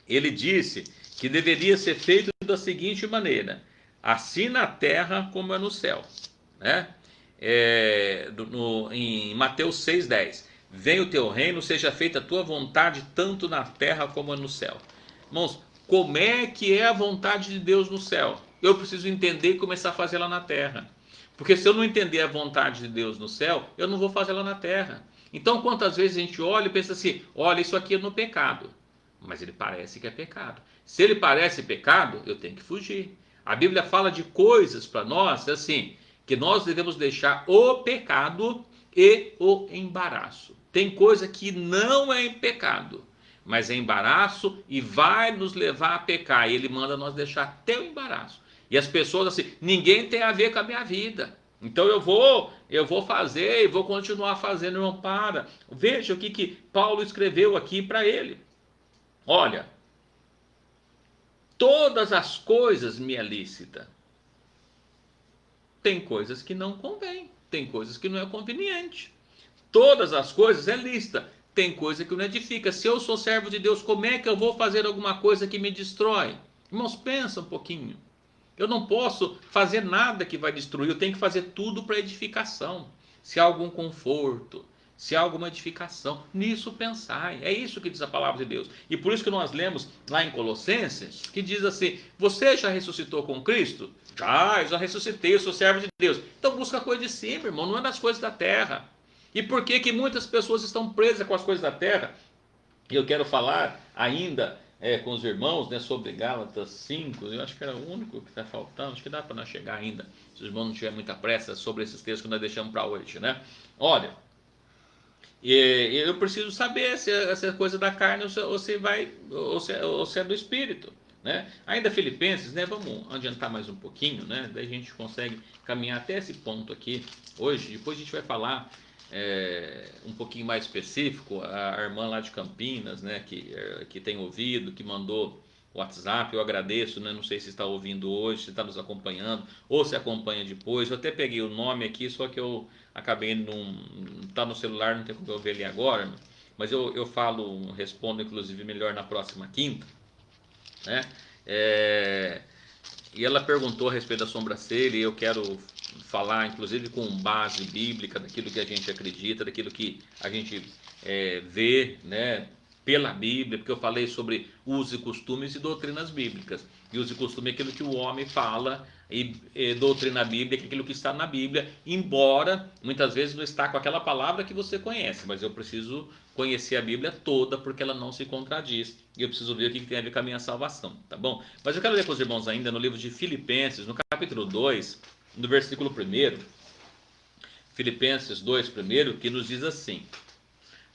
Speaker 1: ele disse que deveria ser feita da seguinte maneira: assim na terra como é no céu, né? Em Mateus 6,10: venha o teu reino, seja feita a tua vontade, tanto na terra como no céu. Irmãos, como é que é a vontade de Deus no céu? Eu preciso entender e começar a fazer lá na terra. Porque se eu não entender a vontade de Deus no céu, eu não vou fazer lá na terra. Então, quantas vezes a gente olha e pensa assim: olha, isso aqui é no pecado. Mas ele parece que é pecado. Se ele parece pecado, eu tenho que fugir. A Bíblia fala de coisas para nós, assim, que nós devemos deixar o pecado e o embaraço. Tem coisa que não é pecado, mas é embaraço e vai nos levar a pecar. E ele manda nós deixar até o embaraço. E as pessoas assim: ninguém tem a ver com a minha vida. Então eu vou fazer e vou continuar fazendo. Irmão, para. Veja o que Paulo escreveu aqui para ele. Olha, todas as coisas me é lícita. Tem coisas que não convém, tem coisas que não é conveniente. Todas as coisas é lícita, tem coisa que não edifica. Se eu sou servo de Deus, como é que eu vou fazer alguma coisa que me destrói? Irmãos, pensa um pouquinho. Eu não posso fazer nada que vai destruir, eu tenho que fazer tudo para edificação. Se há algum conforto, se há alguma edificação, nisso pensai. É isso que diz a palavra de Deus. E por isso que nós lemos lá em Colossenses, que diz assim: você já ressuscitou com Cristo? Eu já ressuscitei, eu sou servo de Deus. Então busca a coisa de cima, irmão, não é das coisas da terra. E por que muitas pessoas estão presas com as coisas da terra? E eu quero falar ainda com os irmãos, né, sobre Gálatas 5, eu acho que era o único que está faltando, acho que dá para nós chegar ainda, se os irmãos não tiverem muita pressa sobre esses textos que nós deixamos para hoje, né? Olha, eu preciso saber se é coisa da carne ou se é do Espírito, né? Ainda Filipenses, né? Vamos adiantar mais um pouquinho, né? Daí a gente consegue caminhar até esse ponto aqui hoje. Depois a gente vai falar um pouquinho mais específico. A irmã lá de Campinas, né? Que tem ouvido, que mandou o WhatsApp, eu agradeço, né? Não sei se está ouvindo hoje, se está nos acompanhando ou se acompanha depois. Eu até peguei o nome aqui, só que eu acabei não tá no celular, não tem como eu ver ali agora, mas eu respondo inclusive melhor na próxima quinta, né? E ela perguntou a respeito da sobrancelha, e eu quero falar inclusive com base bíblica daquilo que a gente acredita, daquilo que a gente vê, né, pela Bíblia, porque eu falei sobre usos e costumes e doutrinas bíblicas. E uso e costume é aquilo que o homem fala, e doutrina bíblica é aquilo que está na Bíblia, embora muitas vezes não está com aquela palavra que você conhece, mas eu preciso conhecer a Bíblia toda, porque ela não se contradiz, e eu preciso ver o que tem a ver com a minha salvação, tá bom? Mas eu quero ler com os irmãos ainda no livro de Filipenses, no capítulo 2, no versículo 1, Filipenses 2, 1, que nos diz assim,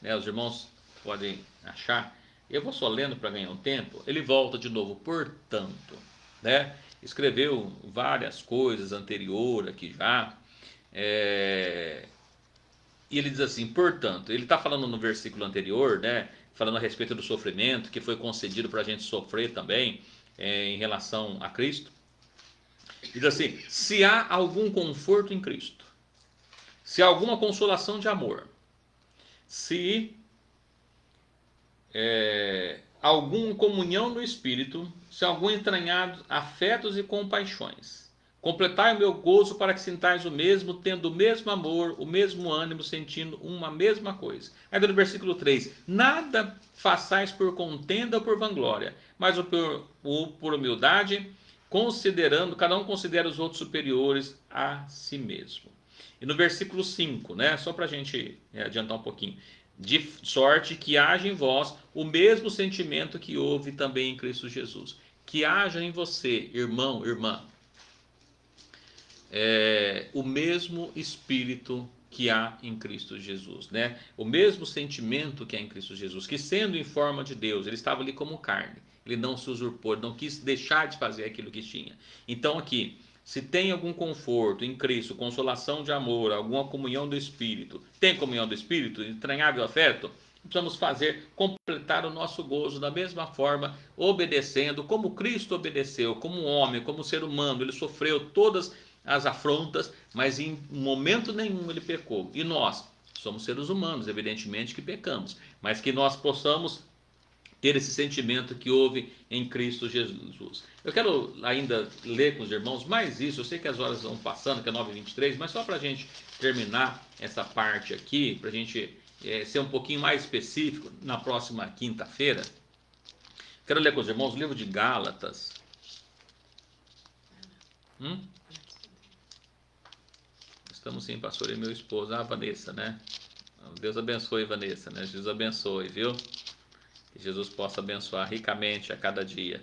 Speaker 1: né, os irmãos podem achar, eu vou só lendo para ganhar um tempo, ele volta de novo, portanto, né, escreveu várias coisas anterior aqui já, e ele diz assim, portanto, ele está falando no versículo anterior, né, falando a respeito do sofrimento, que foi concedido para a gente sofrer também, em relação a Cristo, diz assim, se há algum conforto em Cristo, se há alguma consolação de amor, se alguma comunhão no Espírito, se algum entranhado afetos e compaixões, completai o meu gozo para que sintais o mesmo, tendo o mesmo amor, o mesmo ânimo, sentindo uma mesma coisa. Aí no versículo 3, nada façais por contenda ou por vanglória, mas por humildade, considerando, cada um considera os outros superiores a si mesmo. E no versículo 5, né, só para a gente adiantar um pouquinho, de sorte que haja em vós o mesmo sentimento que houve também em Cristo Jesus. Que haja em você, irmão, irmã, o mesmo Espírito que há em Cristo Jesus, né? O mesmo sentimento que há em Cristo Jesus, que sendo em forma de Deus, ele estava ali como carne, ele não se usurpou, ele não quis deixar de fazer aquilo que tinha. Então aqui, se tem algum conforto em Cristo, consolação de amor, alguma comunhão do Espírito, tem comunhão do Espírito, entranhável afeto, precisamos fazer, completar o nosso gozo da mesma forma, obedecendo, como Cristo obedeceu, como homem, como ser humano, ele sofreu todas as afrontas, mas em momento nenhum ele pecou. E nós somos seres humanos, evidentemente que pecamos, mas que nós possamos ter esse sentimento que houve em Cristo Jesus. Eu quero ainda ler com os irmãos mais isso, eu sei que as horas vão passando, que é 9h23, mas só para a gente terminar essa parte aqui, para a gente ser um pouquinho mais específico, na próxima quinta-feira, quero ler com os irmãos o livro de Gálatas. Estamos sim, pastor e meu esposo, Vanessa, né? Deus abençoe, Vanessa, né? Jesus abençoe, viu? Que Jesus possa abençoar ricamente a cada dia.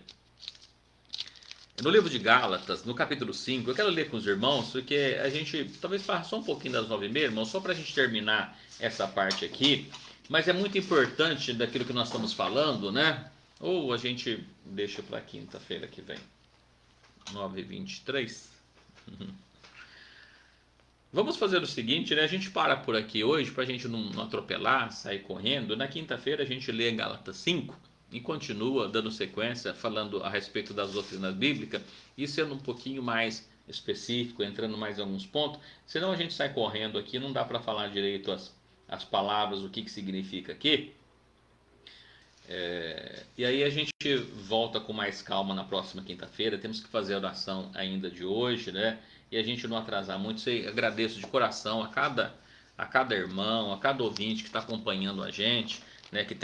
Speaker 1: No livro de Gálatas, no capítulo 5, eu quero ler com os irmãos, porque a gente talvez passou um pouquinho das 9h30, irmãos, só para a gente terminar essa parte aqui, mas é muito importante daquilo que nós estamos falando, né? Ou a gente deixa para quinta-feira que vem, 9h23. Vamos fazer o seguinte, né? A gente para por aqui hoje para a gente não atropelar, sair correndo. Na quinta-feira a gente lê Gálatas 5 e continua dando sequência, falando a respeito das doutrinas bíblicas e sendo um pouquinho mais específico, entrando mais em alguns pontos. Senão a gente sai correndo aqui, não dá para falar direito as palavras, o que significa aqui. E aí a gente volta com mais calma na próxima quinta-feira. Temos que fazer a oração ainda de hoje, né? E a gente não atrasar muito. Eu agradeço de coração a cada irmão, a cada ouvinte que está acompanhando a gente, né? Que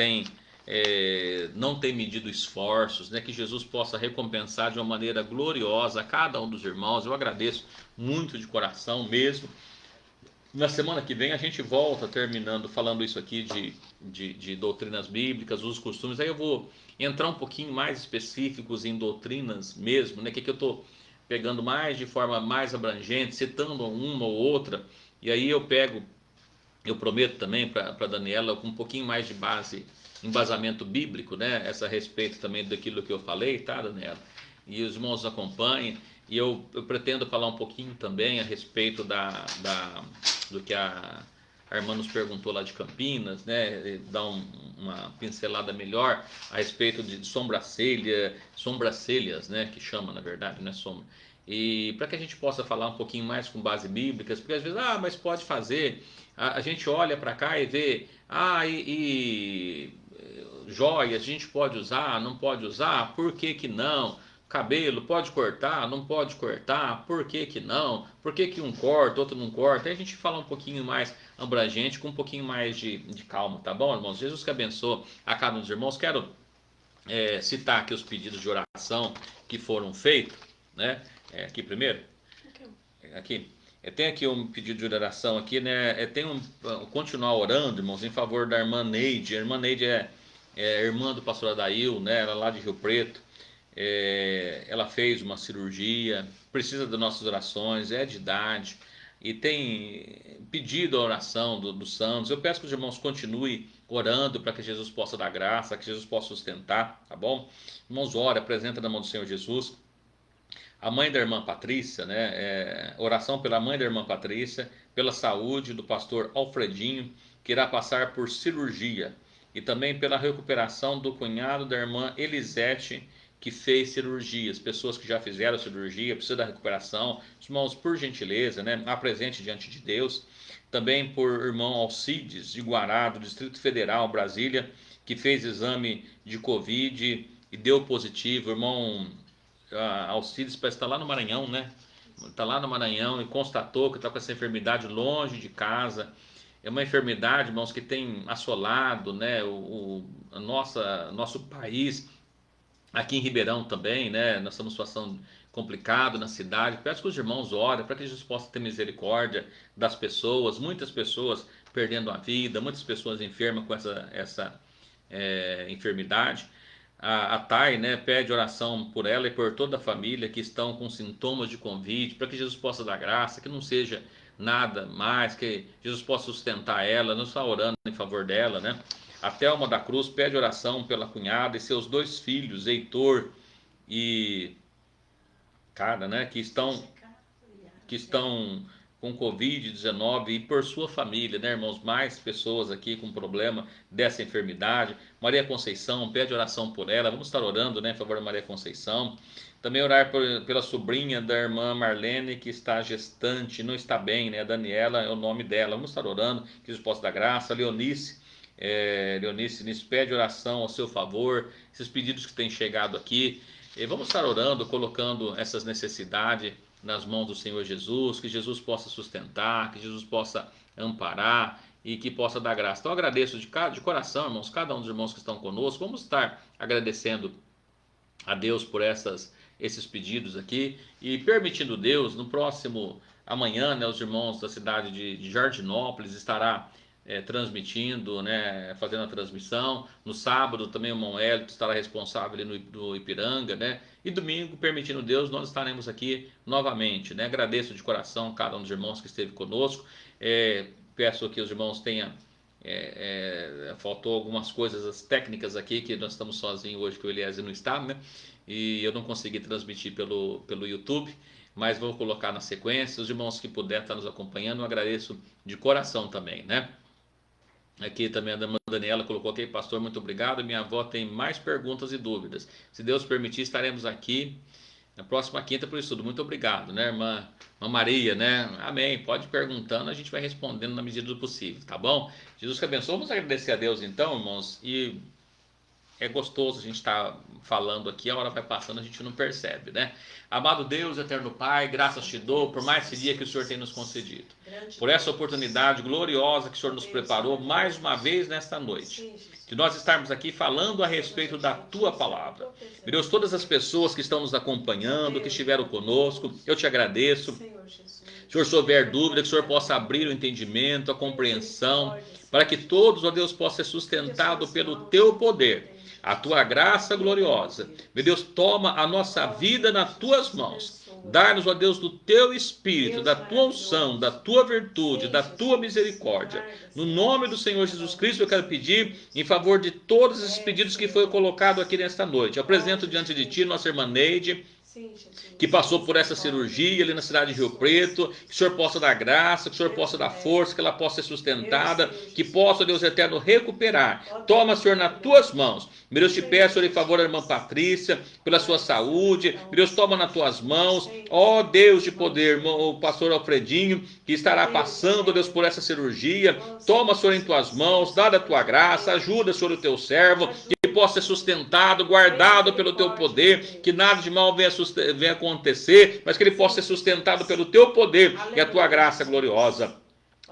Speaker 1: não tem medido esforços, né? Que Jesus possa recompensar de uma maneira gloriosa a cada um dos irmãos. Eu agradeço muito de coração mesmo. Na semana que vem a gente volta terminando, falando isso aqui de doutrinas bíblicas, os costumes. Aí eu vou entrar um pouquinho mais específicos em doutrinas mesmo, né? Que eu estou pegando mais de forma mais abrangente, citando uma ou outra. E aí eu prometo também para a Daniela com um pouquinho mais de embasamento bíblico, né? Essa a respeito também daquilo que eu falei, tá, Daniela? E os irmãos acompanhem. E eu pretendo falar um pouquinho também a respeito do que a irmã nos perguntou lá de Campinas, né? Dar uma pincelada melhor a respeito de sobrancelhas, né? Que chama, na verdade, não é sombra. E para que a gente possa falar um pouquinho mais com base bíblicas, porque às vezes, mas pode fazer. A gente olha para cá e vê, joias a gente pode usar, não pode usar, por que que não? cabelo, pode cortar, não pode cortar, por que que não, por que que um corta, outro não corta. Aí a gente fala um pouquinho mais abrangente, com um pouquinho mais de calma, tá bom, irmãos? Jesus que abençoe a cada um dos irmãos. Quero citar aqui os pedidos de oração que foram feitos, né? Aqui primeiro, aqui. Tem aqui um pedido de oração aqui, né? Continuar orando, irmãos, em favor da irmã Neide. A irmã Neide é irmã do pastor Adail, né? Ela é lá de Rio Preto. Ela fez uma cirurgia, precisa das nossas orações, é de idade e tem pedido a oração dos santos. Eu peço que os irmãos continuem orando para que Jesus possa dar graça, que Jesus possa sustentar, tá bom? Irmãos, ora, apresenta na mão do Senhor Jesus. A mãe da irmã Patrícia, né? Oração pela mãe da irmã Patrícia, pela saúde do pastor Alfredinho, que irá passar por cirurgia, e também pela recuperação do cunhado da irmã Elisete, que fez cirurgias, pessoas que já fizeram cirurgia, precisam da recuperação. Irmãos, por gentileza, né? Apresente diante de Deus. Também por irmão Alcides, de Guará, do Distrito Federal, Brasília, que fez exame de Covid e deu positivo. Irmão Alcides parece estar lá no Maranhão, né? Está lá no Maranhão e constatou que está com essa enfermidade longe de casa. É uma enfermidade, irmãos, que tem assolado, né, nosso país. Aqui em Ribeirão também, né? Nós estamos numa situação complicada na cidade. Peço que os irmãos orem para que Jesus possa ter misericórdia das pessoas. Muitas pessoas perdendo a vida, muitas pessoas enfermas com essa enfermidade. A Thay, né, pede oração por ela e por toda a família que estão com sintomas de Covid, para que Jesus possa dar graça, que não seja nada mais, que Jesus possa sustentar ela. Não está orando em favor dela, né? A Thelma da Cruz pede oração pela cunhada e seus 2 filhos, Heitor e Cara, né, que estão com Covid-19 e por sua família, né, irmãos? Mais pessoas aqui com problema dessa enfermidade. Maria Conceição, pede oração por ela. Vamos estar orando, né, em favor da Maria Conceição. Também orar pela sobrinha da irmã Marlene, que está gestante, não está bem, né? A Daniela é o nome dela. Vamos estar orando, que Jesus possa dar graça. Leonice pede oração ao seu favor. Esses pedidos que têm chegado aqui. Vamos estar orando, colocando essas necessidades nas mãos do Senhor Jesus, que Jesus possa sustentar, que Jesus possa amparar e que possa dar graça. Então eu agradeço de coração, irmãos, cada um dos irmãos que estão conosco. Vamos estar agradecendo a Deus por esses pedidos aqui e permitindo Deus, no próximo amanhã, né, os irmãos da cidade de Jardinópolis estará transmitindo, né, fazendo a transmissão. No sábado também o irmão Hélio estará responsável ali no Ipiranga, né? E domingo, permitindo Deus, nós estaremos aqui novamente, né? Agradeço de coração cada um dos irmãos que esteve conosco. Peço que os irmãos tenham faltou algumas coisas, as técnicas aqui, que nós estamos sozinhos hoje, que o Eliezer não está, né? E eu não consegui transmitir pelo YouTube, mas vou colocar na sequência. Os irmãos que puderem estar nos acompanhando, eu agradeço de coração também, né? Aqui também a Daniela colocou aqui: pastor, muito obrigado. Minha avó tem mais perguntas e dúvidas. Se Deus permitir, estaremos aqui na próxima quinta por estudo. Muito obrigado, né, irmã Maria, né? Amém. Pode ir perguntando, a gente vai respondendo na medida do possível, tá bom? Jesus que abençoe. Vamos agradecer a Deus então, irmãos. E é gostoso a gente estar falando aqui, a hora vai passando, a gente não percebe, né? Amado Deus, eterno Pai, graças te dou por mais esse dia que o Senhor tem nos concedido, por essa oportunidade gloriosa que o Senhor nos preparou mais uma vez nesta noite, de nós estarmos aqui falando a respeito da tua palavra. Meu Deus, todas as pessoas que estão nos acompanhando, que estiveram conosco, eu te agradeço. Senhor, se houver dúvida, que o Senhor possa abrir o entendimento, a compreensão, para que todos, ó Deus, possam ser sustentados pelo teu poder, a tua graça gloriosa. Meu Deus, toma a nossa vida nas tuas mãos. Dá-nos, ó Deus, do teu Espírito, da tua unção, da tua virtude, da tua misericórdia. No nome do Senhor Jesus Cristo, eu quero pedir em favor de todos esses pedidos que foram colocados aqui nesta noite. Eu apresento diante de ti nossa irmã Neide, que passou por essa cirurgia ali na cidade de Rio Preto. Que o Senhor possa dar graça, que o Senhor possa dar força, que ela possa ser sustentada, que possa, Deus eterno, recuperar. Toma, Senhor, nas tuas mãos. Meu Deus, te peço, Senhor, em favor da irmã Patrícia, pela sua saúde. Meu Deus, toma nas tuas mãos. Ó Deus de poder, o pastor Alfredinho, que estará passando, Deus, por essa cirurgia. Toma, Senhor, em tuas mãos, dá da tua graça, ajuda, Senhor, o teu servo, que possa ser sustentado, guardado pelo teu poder, que nada de mal venha acontecer, mas que ele possa ser sustentado pelo teu poder e a tua graça gloriosa.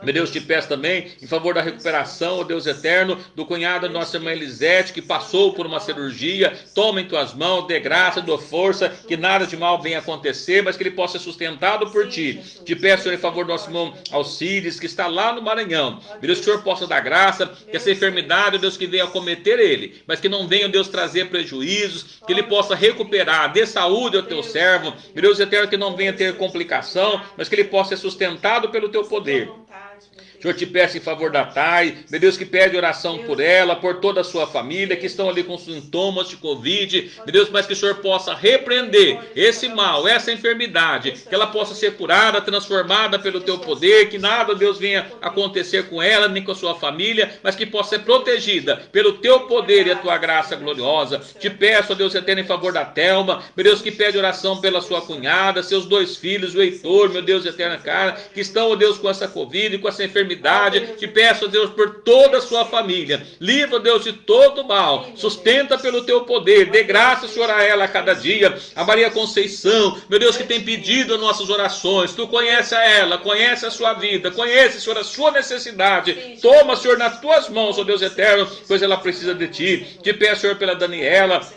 Speaker 1: Meu Deus, te peço também em favor da recuperação, ó Deus eterno, do cunhado da nossa irmã Elisete, que passou por uma cirurgia. Toma em tuas mãos, dê graça, dê força, que nada de mal venha acontecer, mas que ele possa ser sustentado por ti. Te peço, Senhor, em favor do nosso irmão Alcides, que está lá no Maranhão. Meu Deus, que o Senhor possa dar graça, que essa enfermidade, ó Deus, que venha acometer ele, mas que não venha, ó Deus, trazer prejuízos, que ele possa recuperar, dê saúde ao teu servo. Meu Deus eterno, que não venha ter complicação, mas que ele possa ser sustentado pelo teu poder. Senhor, te peço em favor da Thay, meu Deus, que pede oração por ela, por toda a sua família, que estão ali com sintomas de Covid, meu Deus, mas que o Senhor possa repreender esse mal, essa enfermidade, que ela possa ser curada, transformada pelo teu poder, que nada, Deus, venha acontecer com ela, nem com a sua família, mas que possa ser protegida pelo teu poder e a tua graça gloriosa. Te peço, ó Deus eterno, em favor da Thelma, meu Deus, que pede oração pela sua cunhada, seus 2 filhos, o Heitor, meu Deus eterno, cara, que estão, ó Deus, com essa Covid, com essa enfermidade. Te peço, Deus, por toda a sua família. Livra, Deus, de todo mal. Sustenta pelo teu poder. Dê graça, Senhor, a ela a cada dia. A Maria Conceição, meu Deus, que tem pedido nossas orações. Tu conhece a ela, conhece a sua vida, conhece, Senhor, a sua necessidade. Toma, Senhor, nas tuas mãos, ó Deus eterno, pois ela precisa de ti. Te peço, Senhor, pela Daniela,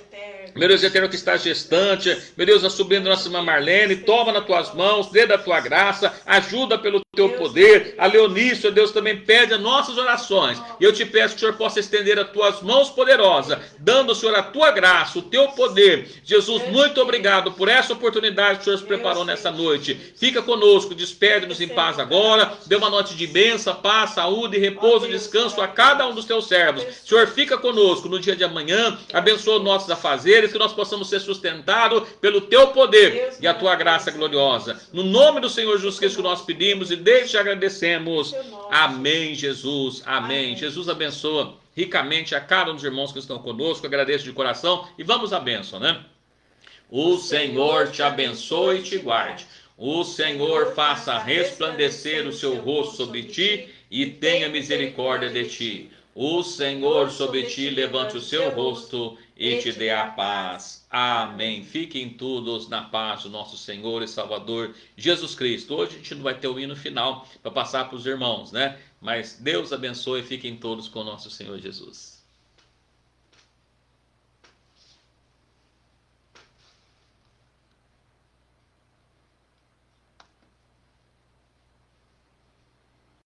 Speaker 1: meu Deus eterno, que está gestante, meu Deus, a sobrinha da nossa irmã Marlene, toma nas tuas mãos, dê da tua graça, ajuda pelo teu poder. A Leonício, Deus, também pede as nossas orações, e eu te peço que o Senhor possa estender as tuas mãos poderosas, dando, Senhor, a tua graça, o teu poder. Jesus, muito obrigado por essa oportunidade que o Senhor nos preparou nessa noite. Fica conosco, despede-nos em paz agora, dê uma noite de bênção, paz, saúde, repouso e descanso a cada um dos teus servos. Senhor, fica conosco no dia de amanhã, abençoa os nossos afazeres, que nós possamos ser sustentados pelo teu poder e a tua graça gloriosa. No nome do Senhor Jesus Cristo que nós pedimos e desde já agradecemos. Amém, Jesus. Amém. Jesus abençoa ricamente a cada um dos irmãos que estão conosco. Agradeço de coração e vamos à bênção, né? O Senhor te abençoe e te guarde. O Senhor faça resplandecer o seu rosto sobre ti e tenha misericórdia de ti. O Senhor sobre ti levante o seu rosto e te dê a paz. Amém. Fiquem todos na paz do nosso Senhor e Salvador Jesus Cristo. Hoje a gente não vai ter o hino final para passar para os irmãos, né? Mas Deus abençoe e fiquem todos com o nosso Senhor Jesus.